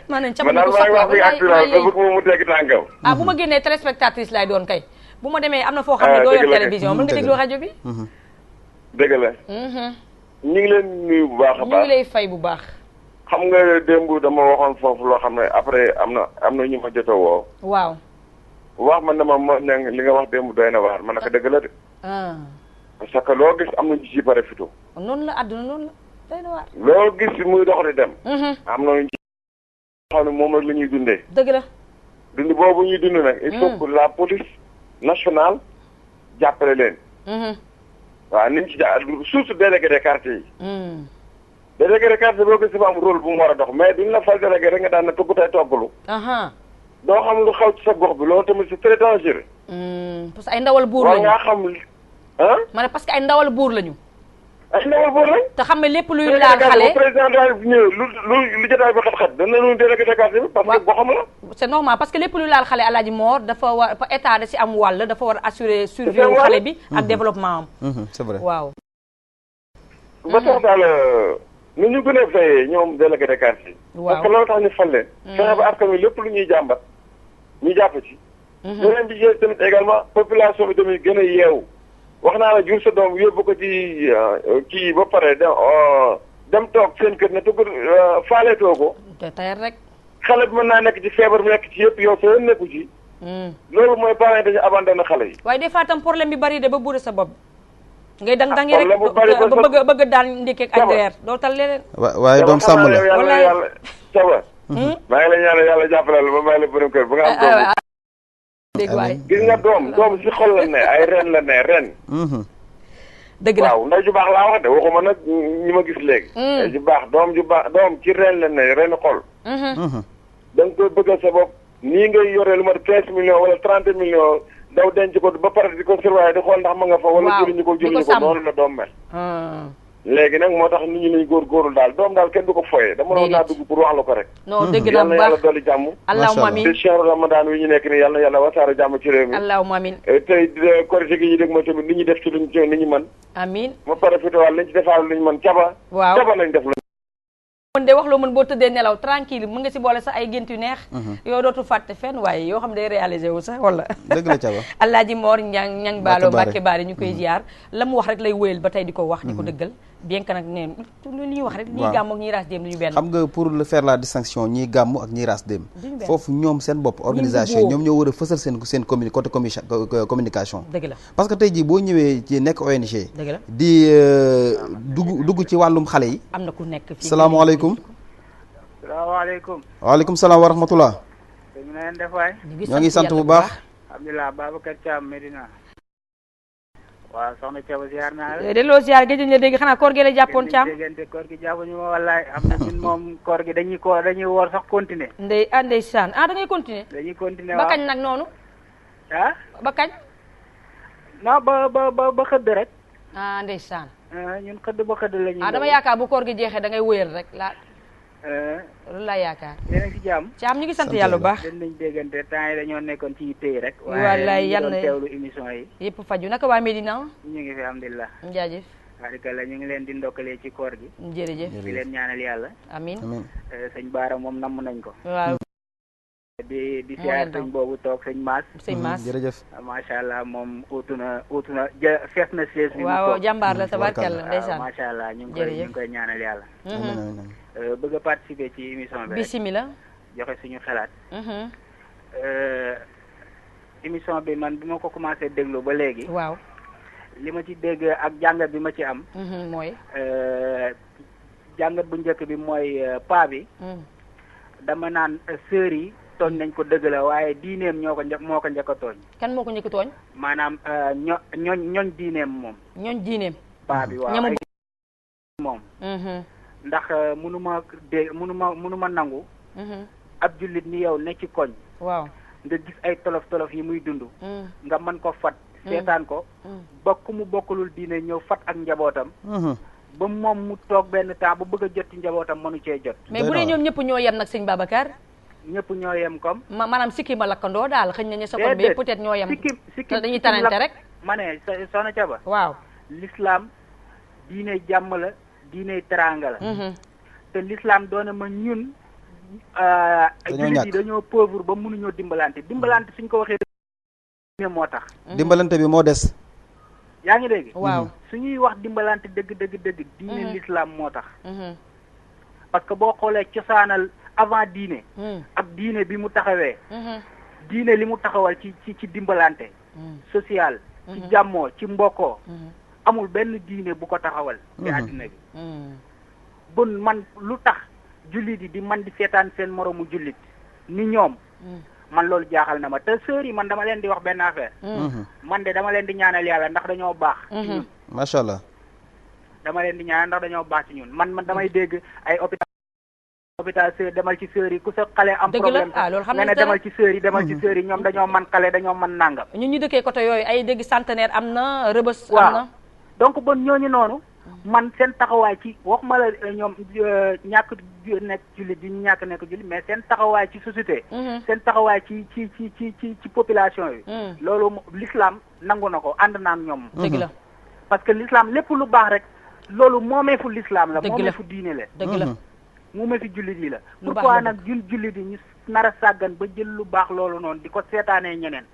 maa nañ man daal maa ngi wax bi actuellement ba bëgg mu tegg tànkam. ah bu ma génnee téléspectatrice lay doon kay bu ma demee am na foo xam ne doo yor télévision mën nga déglu rajo bi. dëgg la. ñu ngi leen nuyu bu baax a baax ñu ngi lay fay bu baax. xam nga démb dama waxoon foofu loo xam ne après am na ñu ma jot a woo. waaw. wax man dama mo ne li nga wax démb doy na waar man naka dëgg la de. parce que loo gis am na ñu ci pare fito. noonu la àdduna noonu la doy na waar. loo gis muy dox di dem. am na ñu ci xam ne moom rek la ñuy dundee. dëgg la. dund boobu ñuy dund nag. il faut que la police nationale jàppale leen. waaw niñ ci surtout délégué de quartier yi. délégué de quartier boo gis dafa am rôle bu mu war a dox mais duñ la fal délégué rek nga daan na togg tey toggalu. doo xam lu xaw ci sa gox bi loolu tamit c'est très dangereux. parce que ay ndawal buur lañu war ngaa xam ah. ma ne parce que ay ndawal buur lañu. ay ndawal buur lañ. te xam ne lépp luy laal xale président daal ñëw lu jotaay bi xat-xat dana nu délégué de quartier bi. parce que boo xam la. c'est normal parce que lépp luy laal xale Alaaji Mor dafa war état da si am wàll dafa war assurer survie wu xale bi. ak développement am. c'est vrai waaw. ba tax daal nu ñu gën a fayee ñoom délégué de quartier. waaw parce que loolu tax ñu fal leen. fexe ba askan wi lépp lu ñuy jàmbat ñu jàpp ci. beneen bi ci tamit également population bi tamit gën a yeewu. wax naa la jur sa doom yóbbu ko ci kii ba pare dem toog seen kër ne tugg faaleetoo ko. te tayal rek. xale bi mën naa nekk ci feebar bi nekk ci yëpp yow soo nekku ci. loolu mooy parents dañu abandonné xale yi. waaye des fois tam problème bi bari de ba buure sa bopp. ngay dang-dangi rek ba bëgg daan ndékkeeg ak reer doo tal leneen. waaye doom sàmm la wallaay yàlla Saba. maa ngi lay ñaanal yàlla jàppale la ba may la borom kër ba nga am doom. dégg waay gis nga doom si xol la ne ay ren la ne ren. dëgg la waaw nday ju baax laa wax de waxuma nag ñi ma gis léegi. nday ju baax doom ci ren la ne ren xol. da nga koy bëggal sa bopp nii ngay yoree lu mat 15 millions wala 30 millions daw denc ko ba pare di ko surveiller di xool ndax ma nga fa. wala jëriñu ko noonu la doom mel. léegi nag moo tax nit ñi lañ góorgóorlu daal doom daal kenn du ko foyee. dama doon naa dugg pour wax la ko rek. non dëgg la bu baax yàlla dolli jàmm. allahumma amiin ci shahru ramadan wi ñu nekk nii yàlla yàlla wasaare jàmm ci réew mi. allahumma amiin tey korite gi ñu dégg ma tamit nit ñi def ci luñ ci ni ñu mën. amiin ma pare fitowaal lañ ci defaal luñ mën caba. waaw caba lañ def mën de wax loo mën boo tëddee nelaw tranquille mën nga si boole sax ay gént yu neex yow dootu fàtte fenn waaye yoo xam day réalisé wu sax wala dëgg la caba Alaaji Mor ñang baaloo Mbàkke Baari ñu koy ziar la mu wax rek lay wéyal ba tey di ko wax di ko dëggal bien que nag neen li ñuy wax rek ñiy gàmm ak ñiy raas dem duñu benn xam nga pour le faire la distinction ñiy gàmm ak ñiy raas dem foofu ñoom seen bopp organisation ñoom ñoo war a fësal seen côté communication dëgg la parce que tey jii boo ñëwee ci nekk ONG dëgg la di dugg ci wàllum xale yi am na ku nekk fii salaamaaleykum salaamaaleykum. waaleykum salaam wa rahmatullah. ñu ngi leen def waay. ñoo ngi sant bu baax. alhamdulilah Babacar Thiam Medina. waaw soxna Thiaba ziar naa la. delloo ziar géej nga dégg xanaa koor gi la jàppoon Thiam. déggante koor gi jàppuñu ma wallaay am na ñun moom koor gi dañuy woor sax continuer. ndeysaan da ngay continuer. dañuy continuer waaw ba kañ nag noonu. ah. ba kañ. non ba xëdd rek. ndeysaan. ñun xëdd ba xëdd la ñuy. dama yaakaar bu koor gi jeexee da ngay wëyal rek la. loolu laa yaakaar. yéen a ngi ci jàmm. Thiam ñu ngi sant yàlla bu baax. dañ nañ déggante temps yi dañoo nekkoon ci tey rek. wallaay yan waaye teewlu émission yi. yëpp faju naka waa Medina. ñu ngi fi alhamdulilah. jaajëf. la ñu ngi leen di ndokkalee ci koor gi. jërëjëf di leen ñaanal yàlla. amiin sëñ Baara moom namm nañ ko. waaw. di siyaar sëñ boobu toog sëñ Maas. sëñ Maas jërëjëf. macha allah moom uutu na fees na siège bi. waaw jàmbaar la tabarkalla ndeysaan. macha allah ñu ngi koy ñaanal yàlla. bëgg a participer ci émission bi rek bismillah joxe suñu xalaat. émission bi man bi ma ko commencé déglu ba léegi. waaw li ma ci dégg ak jàngat bi ma ci am. mooy. jàngat bu njëkk bi mooy paa bi. dama naan sœurs yi tooñ nañ ko dëgg la waaye diineem moo ko njëkk a tooñ. kan moo ko njëkk a tooñ. maanaam ñooñ diineem moom. ñooñ diineem. paa bi waaw ay moom. ndax mënuma nangu. ab jullit ni yow ne ci koñ. waaw nga gis ay tolof yi muy dund. nga mën ko fat seetaan ko. ba ku mu bokkulul diine ñëw fat ak njabootam. ba moom mu toog benn temps ba bëgg a jot ci njabootam mënu cee jot. mais bu dee ñoom ñëpp ñoo yem nag sëñ Babacar. ñëpp ñoo yem comme. maanaam sikki ma lakkandoo daal xëñ na ñu sa koñ bi peut-être ñoo yem. sikki dañuy tanante rek. ma ne soxna Thiaba. waaw l'islam diine jàmm la. diine teraanga la. te l'islam doona ma ñun. jullit yi dañoo pauvre ba mënuñoo dimbalante suñ ko waxee diine moo tax. dimbalante bi moo des. yaa ngi dégg. waaw suñuy wax dimbalante dëgg diine l'islam moo tax. parce que boo xoolee cosaanal avant diine. ak diine bi mu taxawee. diine li mu taxawal ci dimbalante. social. ci jàmmoo ci mbokkoo. amul benn diine bu ko taxawal. ci àddina bi. bon man lu tax jullit yi di man di seetaan seen moroomu jullit ni ñoom. man loolu jaaxal na ma te sœurs yi man dama leen di wax benn affaire. man de dama leen di ñaanal yàlla ndax dañoo baax. ci ñun macha allah. dama leen di ñaanal ndax dañoo baax ci ñun man damay dégg ay hôpital sœur demal ci sœurs yi ku sa xale am problème nga ne demal ci sœurs yi ñoom dañoo man xale dañoo man nàngam. ñun ñu dëkkee côté yooyu ay dégg centenaire am na rëbës. am na donc bon ñooñu noonu. man seen taxawaay ci waxuma la ñoom ñàkk nekk jullit yi ñu ñàkk nekk jullit mais seen taxawaay ci société. seen taxawaay ci population yi. loolu l'islam nangu na ko ànd naan ñoom. dëgg la parce que l'islam lépp lu baax rek loolu moomeefu l'islam la. moomeefu diine la. dëgg la moomeefu jullit yi la. pourquoi nag jullit yi ñu nar a sàggan ba jël lu baax loolu noonu di ko seetaanee ñeneen.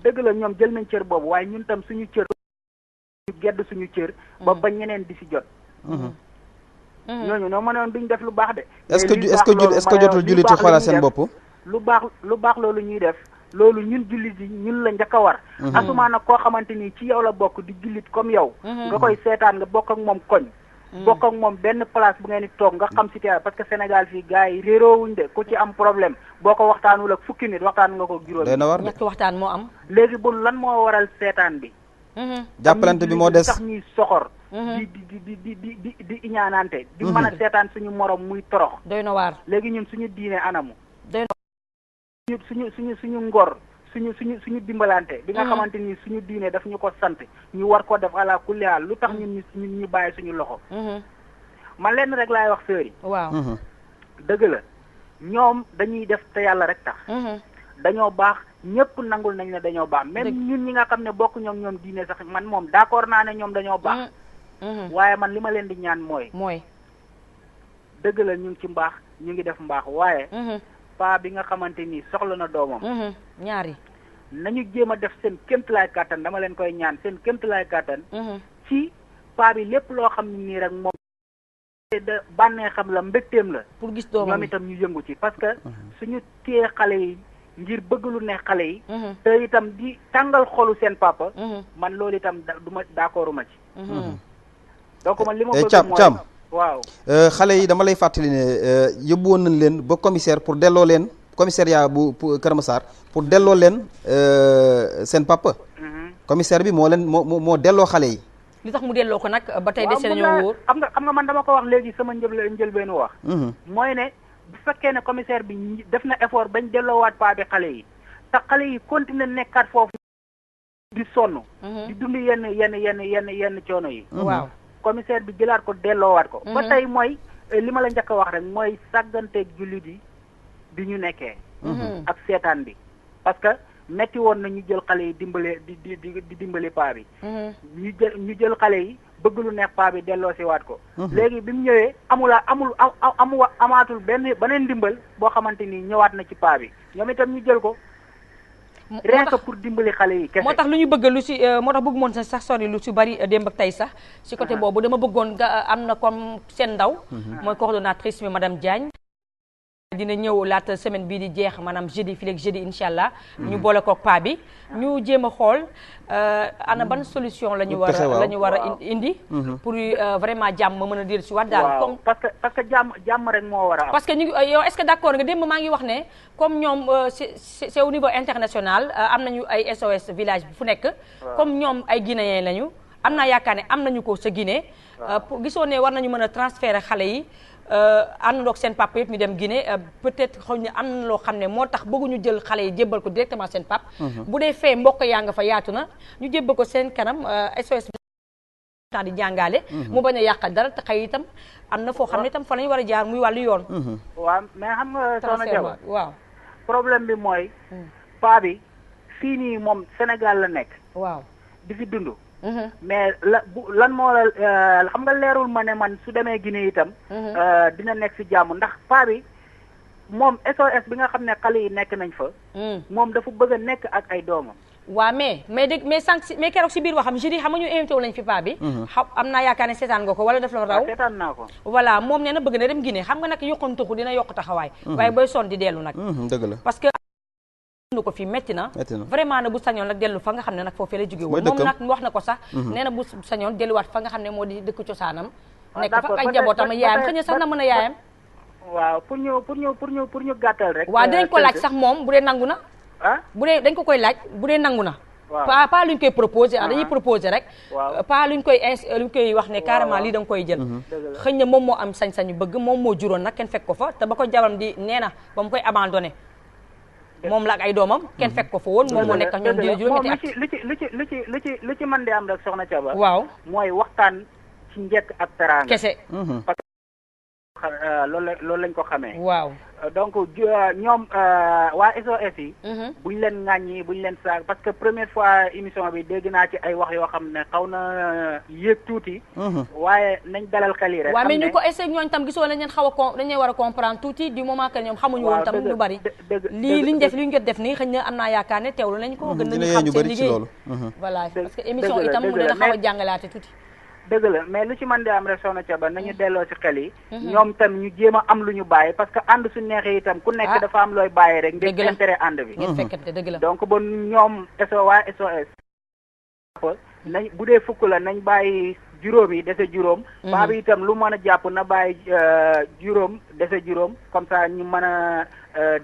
dëgg la ñoom jël nañ cër boobu waaye ñun tam suñu cër. gedd suñu cër ba ñeneen di si jot. ñooñu noo mënoon duñ def lu baax de. est-ce que jotul jullit yi xoolal seen bopp. lu baax loolu ñuy def loolu ñun jullit yi ñun la njëkk a war. asumaan nag koo xamante ni ci yow la bokk di jullit comme yow. nga koy seetaan nga bokk ak moom koñ. bokk ak moom benn place bu ngeen di toog nga xam si parce que Sénégal fii gars yi réeroowuñ de ku ci am problème boo ko waxtaanul ak fukki nit waxtaan nga ko juróomi. ñetti waxtaan moo am. léegi bu lan moo waral seetaan bi. jàppalante bi moo des sax ñuy soxor. di iñaanante. di mën a seetaan suñu morom muy torox. doy na waar léegi ñun suñu diine anamu. suñu ngor suñu dimbalante bi nga xamante ni suñu diine daf ñu ko sant ñu war ko def ala kulli haal lu tax ñun ñu bàyyi suñu loxo man lenn rek laay wax sœur yi waaw dëgg la ñoom dañuy def te yàlla rek tax dañoo baax ñëpp nangul nañ ne dañoo baax même ñun ñi nga xam ne bokk ñoom diine sax man moom d'accord naa ne ñoom dañoo baax waaye man li ma leen di ñaan mooy dëgg la ñu ngi ci mbaax ñu ngi def mbaax waaye paa bi nga xamante ni soxla na doomam ñaari nañu jéem a def seen kéemtalaay kàttan dama leen koy ñaan seen kéemtalaay kàttan ci paa bi lépp loo xam ne nii rek moom da bànnee xam la mbégteem la pour gis doomam ñoom itam ñu yëngu ci parce que suñu téye xale yi ngir bëgg lu neex xale yi te itam di tàngal xolu seen papa man loolu itam du ma d'accorduma ci donc man li ma bëgg mooy Thiam waaw xale yi dama lay fàttali ne yóbbu woon nañ leen ba commissaire pour delloo leen commissariat bu Kër Massar pour delloo leen seen papa commissaire bi moo leen moo delloo xale yi li tax mu delloo ko nag ba tey dese nañoo wóor xam nga man dama ko wax léegi sama njëlbeenu wax mooy ne bu fekkee ne commissaire bi def na effort bañ delloowaat paa bi xale yi te xale yi continuer nekkaat foofu di sonn di dund yenn coono yi waaw commissaire bi jëlaat ko delloowaat ko ba tey mooy li ma la njëkk a wax rek mooy sàgganteeg jullit yi bi ñu nekkee ak seetaan bi parce que metti woon na ñu jël xale yi dimbale di dimbali paa bi ñu jël xale yi bëgg lu neex paa bi delloo si waat ko léegi bi mu ñëwee amaatul beneen ndimbal boo xamante ni ñëwaat na ci paa bi ñoom itam ñu jël ko rien que pour dimbali xale yi kese moo tax lu ñu bëgg lu si moo tax bëgg moon sax sori lu si bari démb ak tey sax si côté boobu dama bëggoon nga am na comme seen ndaw mooy coordonnatrice bi madame Diagne dina ñëw laata semaine bii di jeex maanaam jeudi fii léegi jeudi incha allah ñu boole koog paa bi ñu jéem a xool ana ban solution la ñu war a indi pour vraiment jàmm mën a dellu si waat daal comme parce que jàmm rek moo war a am parce que ñu yow est-ce que d'accord nga démb maa ngi wax ne comme ñoom c'est au niveau international am nañu ay SOS village bi fu nekk comme ñoom ay guinéens lañu am naa yaakaar ne am nañu ko sa Guinée pour gisoo ne war nañu mën a transférer xale yi àndoog seen papa yëpp ñu dem Guinée peut-être xaw ñu am na loo xam ne moo tax bëgguñu jël xale yi jébbal ko directement seen pap bu dee fee mbokk yaa nga fa yaatu na ñu jébbal ko seen kanam SOS temps di jàngale mu bañ a yàqal dara te xëy itam am na foo xam ne itam fa lañu war a jaar muy wàllu yoon waaw mais xam nga soxna Diaba waaw problème bi mooy paa bi fii nii moom Sénégal la nekk waaw di fi dund mais lan moo la xam nga leerul ma ne man su demee Guinée itam dina nekk ci jàmm ndax paa bi moom SOS bi nga xam ne xale yi nekk nañ fa moom dafa bëgg a nekk ak ay doomam waaw mais keroog si biir waxam jeudi xam nga ñu invité wu lañ fi paa bi am naa yaakaar ne seetaan nga ko wala daf la raw seetaan naa ko voilà moom nee na bëgg na dem Guinée xam nga nag yokkantuxu dina yokk taxawaay waaye booy son di dellu nag dëgg la parce que nu ko fii metti na vraiment na bu sañoon nag dellu fa nga xam ne nag foofee la jóge woon moom nag wax na ko sax nee na bu sañoon delluwaat fa nga xam ne moo di dëkk cosaanam nekk fa ak njabootam yaayam xëy na sax na mën a yaayam waaw pour ñu gàttal rek waaw dinañ ko laaj sax moom bu dee nangu na bu dee dañ ko koy laaj bu dee nangu na pas luñ koy proposé dañuy proposé rek pas luñ koy wax ne carrément lii da nga koy jël xëy na moom moo am sañ-sañu bëgg moom moo juróon nag kenn fekk ko fa te ba ko jabaram di nee na ba mu koy abandonné moom la ak ay doomam kenn fekk ko fa woon moom moo nekk ak ñoom di juróomi at li ci mën di am rek soxna Thiaba waaw mooy waxtaan ci njëkk ak teraanga kese parce que loolu lañ ko xamee waaw donc ñoom waa SOS yi buñ leen ŋàññi buñ leen saag parce que première fois émission bi dégg naa ci ay wax yoo xam ne xaw na yéeg tuuti waaye nañ dalal xel yi rek waaw mais ñu ko essayé ñooñ tam gisoo nañ leen xaw a dañ leen war a comprendre tuuti du moment que ñoom xamuñu woon tam lu bari lii liñ jot nii xëy na am naa yaakaar ne teewlu nañ ko gën nañu xam seen liggéey voilà parce que émission itam mu dina xaw a jàngalaate tuuti dëgg la mais lu ci mën di am rek soxna Thiaba nañu delloo ci xel yi ñoom tam ñu jéem a am lu ñu bàyyi parce que ànd su neexee itam ku nekk dafa am looy bàyyi rek ngir intérêt ànd bi ngeen fekkante dëgg la donc ba ñoom waa SOS nañ bu dee fukk la nañ bàyyi juróom yi dese juróom paa bi itam lu mën a jàpp na bàyyi juróom dese juróom comme ça ñu mën a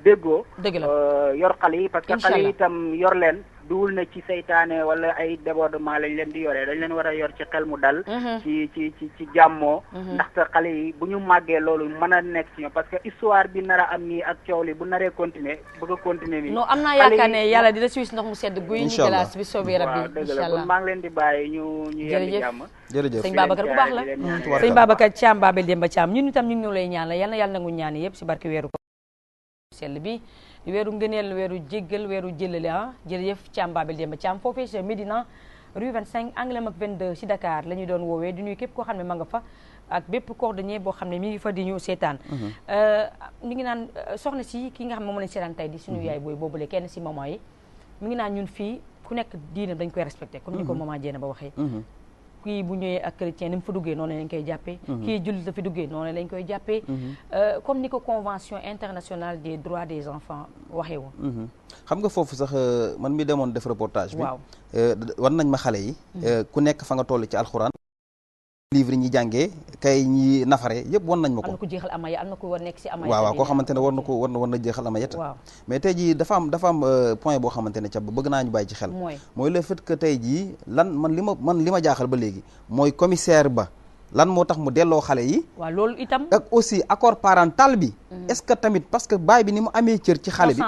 déggoo dëgg la yor xale yi parce que xale yi itam yor leen duwul ne ci seytaane wala ay débordement lañ leen di yoree dañ leen war a yor ci xel mu dal ci jàmmoo ndaxte xale yi bu ñu màggee loolu mën a nekk ci ñoom parce que histoire bi nar a am nii ak coow li bu naree continuer bëgg a continuer nii non am naa yaakaar ne yàlla dina si wis ndox mu sedd guy ñu glace bi soobee rabbi waaw dëgg la kon maa ngi leen di bàyyi ñu yenn jàmm jërëjëf sëñ Babacar bu baax la sëñ Babacar Thiam Babel Demba Thiam ñun itam ñu ngi lay ñaan la yal na yàlla nangu ñaan yëpp si barke weeru ko sell bi weeru ngëneel weeru jéggal weeru jëlale jërëjëf Thiam Babel Demba Thiam foofee ci Médina rue 25 angle Mak 22 ci Dakar la ñu doon woowee di nuyu képp koo xam ne ma nga fa ak bépp cordonnier boo xam ne mi ngi fa di ñu seetaan ñu ngi naan soxna si ki nga xam ne moom lañ seetaan tey di suñu yaay booy boobule kenn si maman yi mi ngi naan ñun fii ku nekk diine dañ koy respecté comme ni ko maman Diène ba waxee kii bu ñëwee ak chrétien ni mu fa duggee noonu lañ koy jàppee kii jullit la fi duggee noonu lañ koy jàppee comme ni ko convention internationale des droits des enfants waxee woon xam nga foofu sax man mi demoon def reportage bi waaw wan nañ ma xale yi ku nekk fa nga toll ci alxuraan livre ñi jàngee kay ñi nafare yëpp wan nañ ma ko am na ko jeexal amaya am na ko war nekk si amaya waaw koo xamante ne war na jeexal amayet waaw mais tey jii dafa am point boo xamante ne ca bëgg naa ñu bàyyi ci xel mooy le fait que tey jii man li ma jaaxal ba léegi mooy commissaire ba lan moo tax mu delloo xale yi waaw loolu itam ak aussi accord parental bi est-ce que tamit parce que baay bi ni mu amee cër ci xale bi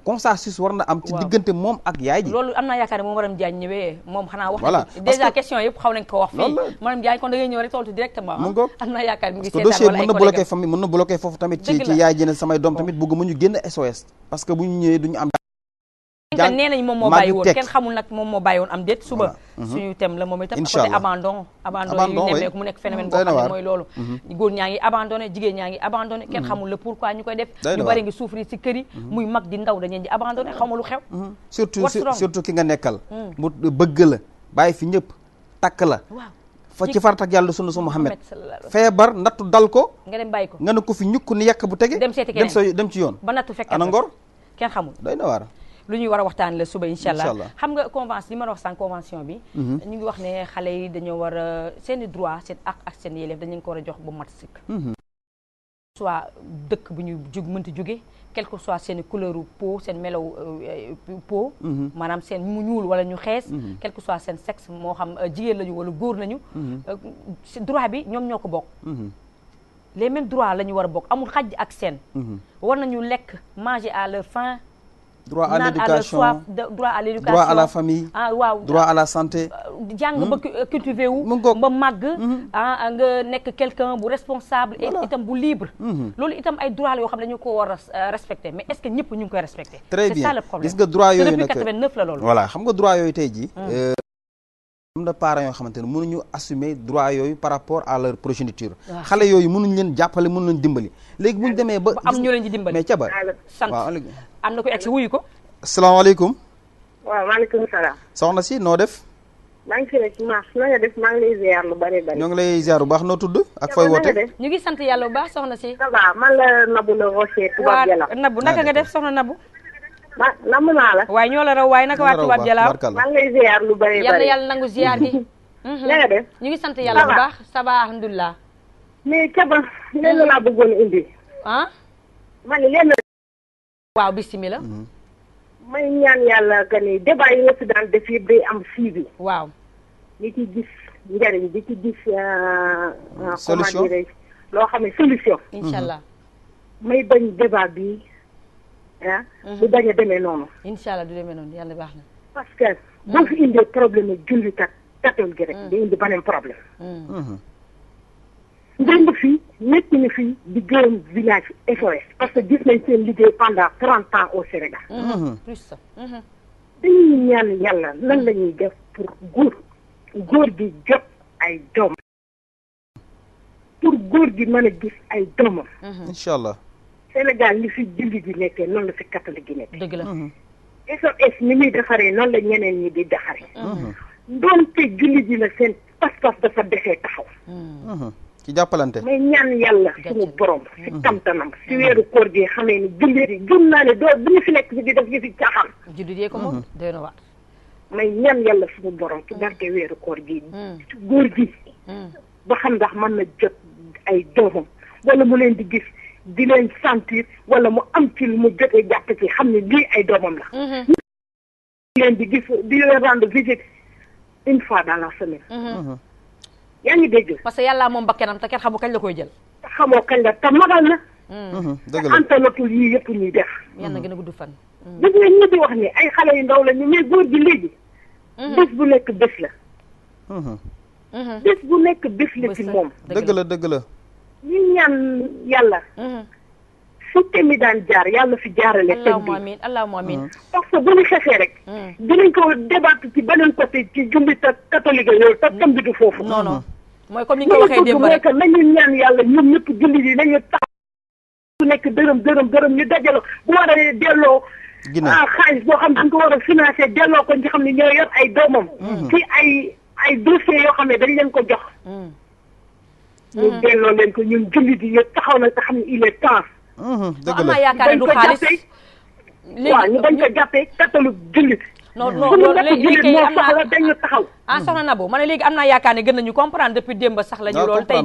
consensus war na am ci diggante moom ak yaay ji loolu am naa yaakaar ne moom Maram Diagne ñëwee moom xanaa wax déjà question yëpp xaw nañ ko wax fii Maram Diagne kon da ngay ñëw rek tontu directement am naa yaakaar mi ngi seetaan dossier mën na bloqué famille mën na bloqué foofu tamit ci yaay ji ne samay doom tamit bëgg mu ñu génn SOS parce que bu ñu ñëwee duñu am nee nañ moom moo bàyyi woon kenn xamul nag moom moo bàyyi woon am déet suba suñu thème la moom itam côté abandon yu nemmeeku mu nekk phénomène boo xam ne mooy loolu góor ñaa ngi abandonné jigéen ñaa ngi abandonné kenn xamul le pourquoi ñu koy def ñu bari ngi souffrir ci kër yi muy mag di ndaw dañeen di abandonné xamul lu xew surtout ki nga nekkal mu bëgg la bàyyi fi ñëpp takk la fa ci fartak yàlla sunu su Muhammad feebar nattu dal ko nga dem bàyyi ko nga ne ko fi ñukk ni yekk bu tege dem seeti keneen dem ci yoon ba nattu fekk ana ngor kenn xamul day na waar lu ñuy war a waxtaan la suba incha allah xam nga convention li ma wax sànq convention bi ñu ngi wax ne xale yi dañoo war a seeni droit seen ak seen yelleef dañ leen ko war a jox ba mat sëkk soit dëkk bu ñu mënti jóge quel que soit seen couleur peau seen melaw peau maanaam seen mu ñuul wala ñu xees quel que soit seen sexe moo xam jigéen lañu wala góor nañu droit bi ñoom ñoo ko bokk les mêmes droits la ñu war a bokk amul xaj ak seen war nañu lekk manger à leur faim droit à l'éducation droit à l'éducation droit à la famille waaw droit à la santé jàng ba cultivé wu ba màgg nga nekk quelqu'un bu responsable et itam bu libre loolu itam ay droit la yoo xam ne dañu ko war a respecter mais est-ce que ñëpp ñu ngi koy respecter très bien c'est ça le problème gis nga droit yooyu depuis 89 la loolu voilà xam nga droit yooyu tey jii am na parents yoo xamante ne mënuñu assumer droit yooyu par rapport à leur progéniture xale yooyu mënuñ leen jàppale mënuñ leen dimbali léegi buñu demee ba am ñu leen di dimbali mais caba sant am na ko egsi wuyu ko asalaamaaleykum waaw maaleykum salaam soxna si noo def maa ngi fi rek na nga def maa ngi lay ziar lu bari bari ñoo ngi lay ziar bu baax noo tudd ak fooy woote ñu ngi sant yàlla bu baax soxna si ça va man la Nabou la Rocher tubaab Jalaw Nabou naka nga def soxna Nabou namm naa la waaye ñoo la raw waaye naka waa tubaab Jalaw maa ngi lay ziar lu bari bari yàlla nangu ziar gi na nga def ñu ngi sant yàlla bu baax ça va alhamdulilah mais caba lenn laa bëggoon indi ma ne lenn waaw bismillah may ñaan yàlla que ni débat yi nga fi daan def yëpp day am suivi waaw di ci gis njariñ di ci gis solution comment dirais loo xam ne solution incha allah may bañ débat bi du bañ a demee noonu incha allah du demee noonu yàlla baax na parce que boo fi indee problème ak jullit ak catholique gi rek di indi beneen problème njàng fii nekk na fii di gërëm village SOS parce que gis nañ seen liggéey pendant 30 ans au Sénégal plus ça dañuy ñaan yàlla lan la ñuy def pour góor gi jot ay doom pour góor gi mën a gis ay doomam incha allah Sénégal li fi jullit gi nekkee noonu la fi catholique gi nekkee dëgg la SOS ni muy defaree noonu la ñeneen ñi di defaree doonte jullit gi la seen pas-pas dafa defee taxaw ci jàppalante may ñaan yàlla suñu borom si kamtanam si weeru koor gi xamee ni jullit yi gëm naa ne doo bu ñu fi nekk si di def yi fi caaxaan jullit yee ko moom doy na waar may ñaan yàlla suñu borom ci barke weeru koor gi góor gi ba xam ndax mën na jot ay doomam wala mu leen di gis di leen sentir wala mu am ci lu mu jotee jàpp ci xam ne lii ay doomam la leen di gis di leen rendre visite une fois dans la semaine. yaa ngi dégg. parce que yàlla moom bakkanam te kenn xamu kañ la koy jël. xamoo kañ la te magal na. dëgg la antanatul yii yëpp ñuy def. yàlla na gën a gudd fan. dëgg la ñu di wax ni ay xale yu ndaw la ñu mais góor gi léegi. bés bu nekk bés la. bés bu nekk bés la ci moom. dëgg la dëgg la. ñu ñaan yàlla. fu temi daan jaar yàlla fi jaarale. allahumma amiin allahumma amiin. parce que bu ñu xefee rek. dinañ ko débattre ci beneen côté ci jullit ak catholique yooyu te tam bi du foofu. non non mooy comme ni nga ko waxee démb rek nañu ñaan yàlla ñoom ñëpp jullit yi nañu tax su nekk dërëm ñu dajalo bu war a delloo. xaalis boo xam dañ ko war a financé delloo ko ñi xam ne ñoo yor ay doomam. ci ay dossiers yoo xam ne dañ leen ko jox. ñu delloo leen ko ñun jullit yi yëpp taxaw na te xam ne il est temps. dëgg am naa yaakaar ne du xaalis waaw ñu bañ ko jàppee catholique jullit. non léegi kay am naa dañu taxaw. soxna Nabou ma ne léegi am naa yaakaar ne gën nañu comprendre depuis démb sax la ñu loolu tey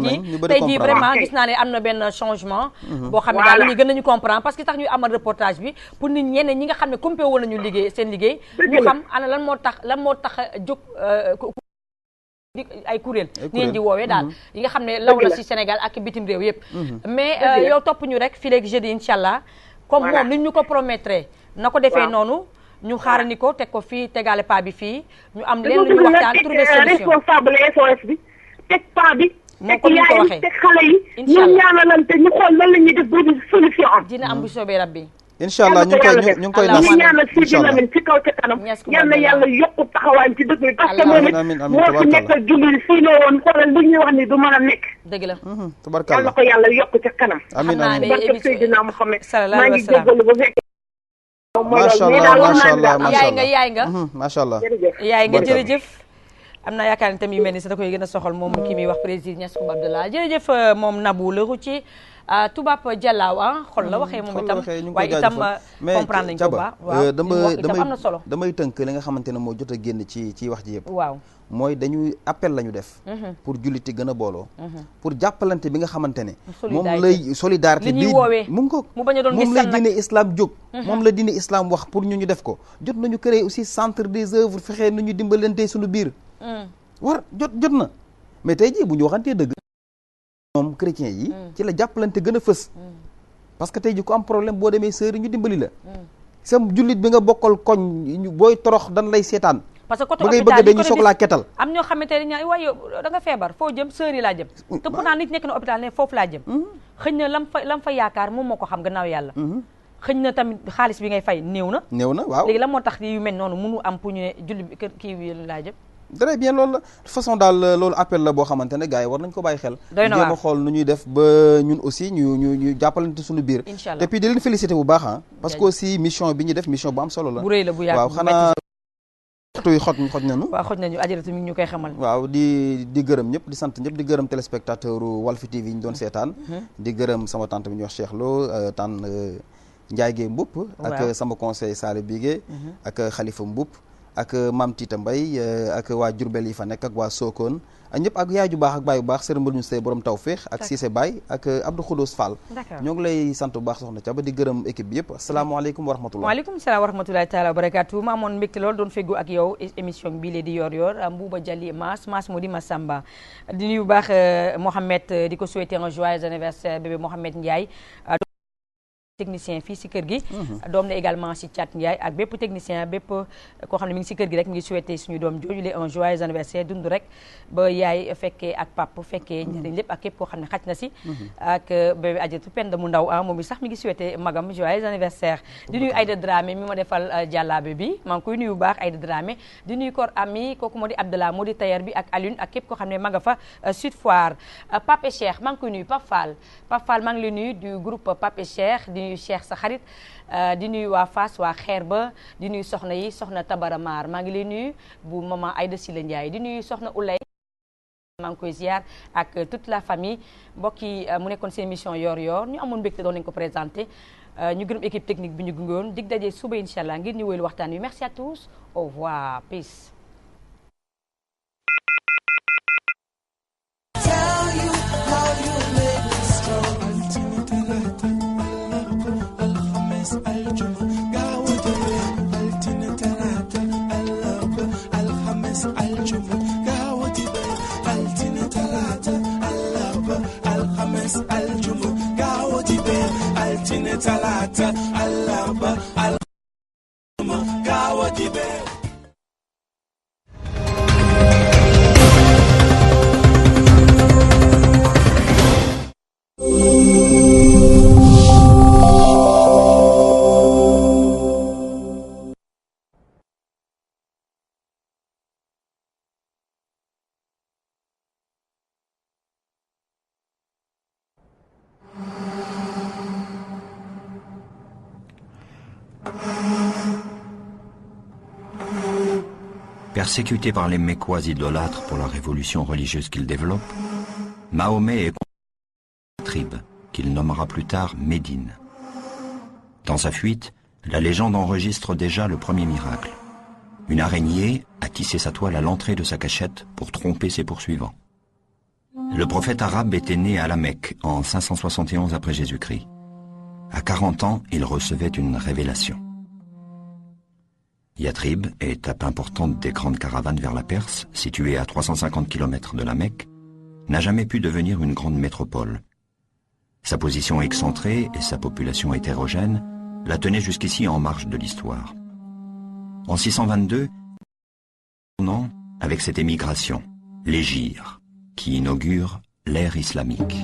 jii vraiment gis naa ne am na benn changement boo xam ne daal ñu gën nañu comprendre parce que tax ñuy amal reportage bi pour nit ñeneen ñi nga xam ne compé woon nañu liggéey seen liggéey ñu xam ana lan moo tax jóg ay kuréel ni leen di woowee daal yi nga xam ne law la ci Sénégal ak bitim réew yëpp mais yow topp ñu rek fii léegi jeudi incha allah comme moom ni ñu ko promettre na ko defee noonu ñu xaarandi ko teg ko fii tegale pa bi fii ñu am leen lu ñu waxtaan trouver solution responsable SOS bi teg pa bi moo ko ñu ko waxee teg xale yi ñu ñaanalante ñu xool lan la ñuy def ba solution am dina am bu soobee rabbi incha allah ñu ngi koy nas ñu ñaanal Sidi Lamine ci kaw ci kanam yal na yàlla yokku taxawaayam ci dëkk bi parce que moom it moo fi nekkal julli siino woon xoolal li ñuy wax ni du mën a nekk dëgg la tubarkalla yal na ko yàlla yokku ca kanam amiin amiin barke Seydina Muhammad sallallahu maa alayhi ngi wa sallam jégalu bu fekk macha allah yaay nga macha allah yaay nga jërëjëf am naa yaakaar ne tam yu mel ni sa da koy gën a soxal moom ki muy wax président Niass Koumba Abdallah jërëjëf moom Nabou le routier tubaab Dialaw xol la waxee moom itam waaye itam comprendre nañ ko baax waaw itam am na solo damay tënk li nga xamante ne moo jot a génn ci wax ji yëpp waaw mooy dañuy appel la ñu def pour julliti gën a booloo pour jàppalante bi nga xamante ne moom lay solidarité bi mu ngi ko moom lay diine islam jóg moom la diine islam wax pour ñu def ko jot nañu créer aussi centre des œuvres fexee nu ñu dimbalante suñu biir jot na mais tey jii bu ñu waxantee dëgg moom chrétien yi ci la jàppalante gën a fës parce que tey ji ku am problème boo demee sœur yi ñu dimbali la sam jullit bi nga bokkal koñ booy torox dan lay seetaan parce que côté ba ngay bëgg dañu soxlaa ketal am ñoo xamante ne ñaa waaye yow da nga feebar foo jëm sœur yi laa jëm te pourtant nit nekk na hôpital ne foofu laa jëm xëñ na lam fa yaakaar moom moo ko xam gannaaw yàlla xëñ na tamit xaalis bi ngay fay néew na waaw léegi lan moo tax yu mel noonu mënu am pour ñu ne julli bi kii wi laa jëm très bien loolu la façon daal loolu appel la boo xamante ne gars yi war nañ ko bàyyi xel jéem a xool nu ñuy def ba ñun aussi ñu jàppalante suñu biir et puis di leen féliciter bu baax parce que aussi mission bi ñu def mission bu am solo la bu rëy la bu yaatu waaw xanaa waxtu yi xoj nañu waaw xoj nañu ajaratu mi ngi ñu koy xamal waaw di gërëm ñëpp di sant ñëpp di gërëm téléspectateur Walf TV yi ñu doon seetaan di gërëm sama tante bi ñuy wax Cheikh Lo tànn Ndiaye Gueye Mboup ak sama conseil Sali Bigué ak Khalifa Mboup ak Mame Tita Mbaye ak waa Diourbel yi fa nekk ak waa Sokone ak ñëpp ak yaay ju baax ak baay bu baax sërë mbal ñu sey borom tawféex ak Cissé Baye ak Abdou Khoudos Fall ñoo ngi lay sant bu baax soxna Thiaba di gërëm équipe bi yëpp asalaamaaleykum wa rahmatullah waaleykum salaam wa rahmatulahi taala wa barakatu ma amoon mbégte loolu doon feggu ak yow émission bii lee di yor Mbouba Dialli Mass moo di Massamba di nuyu bu baax Mohamed di ko souhaiter un joyeux anniversaire bébé Mohamed Ndiaye technicien fii si kër gi doom na également si Thiat Ndiaye ak bépp technicien bépp koo xam ne mi ngi si kër gi rek mi ngi souhaité suñu doom jooju le un joyeux anniversaire dund rek ba yaay fekkee ak pap fekkee njëriñ lépp ak képp koo xam ne xaj na si ak bébé Adjatou Penda mu ndaw moom bi sax mi ngi souhaité magam joyeux anniversaire di nuyu Aïda Dramé mi ma defal jàllaabe bi maa ngi koy nuyu bu baax Aïda Dramé di nuyu Kor Ami kooku moo di Abdallah moo di tailleur bi ak Alune ak képp koo xam ne ma nga fa Sud Foire Pape et Cheikh maa ngi koy nuyu Pape Fall maa ngi lay nuyu du groupe Pape et Cheikh Cheikh sa xarit di nuyu waa Fass waa xeer ba di nuyu soxna yi soxna Tabara Maar maa ngi lay nuyu bu maman Aïda Sila Ndiaye di nuyu soxna Ulay maa ngi koy ziar ak toute la famille mbokk yi mu nekkoon seen émission yor ñu amoon mbégte doon nañu ko présenté ñu gërëm équipe technique bi ñu gungoon dig daje suba incha allah ngir ñu wéyal waxtaan wi merci à tous au revoir peace. الجمعة قهوة الليل التنة ثلاثة Persécuté par les Mécois idolâtres pour la révolution religieuse qu'il développe, Mahomet est contre Yatrib, qu'il nommera plus tard Médine. Dans sa fuite, la légende enregistre déjà le premier miracle. Une araignée a tissé sa toile à l'entrée de sa cachette pour tromper ses poursuivants. Le prophète arabe était né à la Mecque en 571 après Jésus-Christ. À 40 ans, il recevait une révélation. Yatrib, étape importante des grandes caravanes vers la Perse, située à 350 km de la Mecque, n'a jamais pu devenir une grande métropole. Sa position excentrée et sa population hétérogène la tenaient jusqu'ici en marge de l'histoire. En 622, avec cette émigration, l'Hégire, qui inaugure l'ère islamique.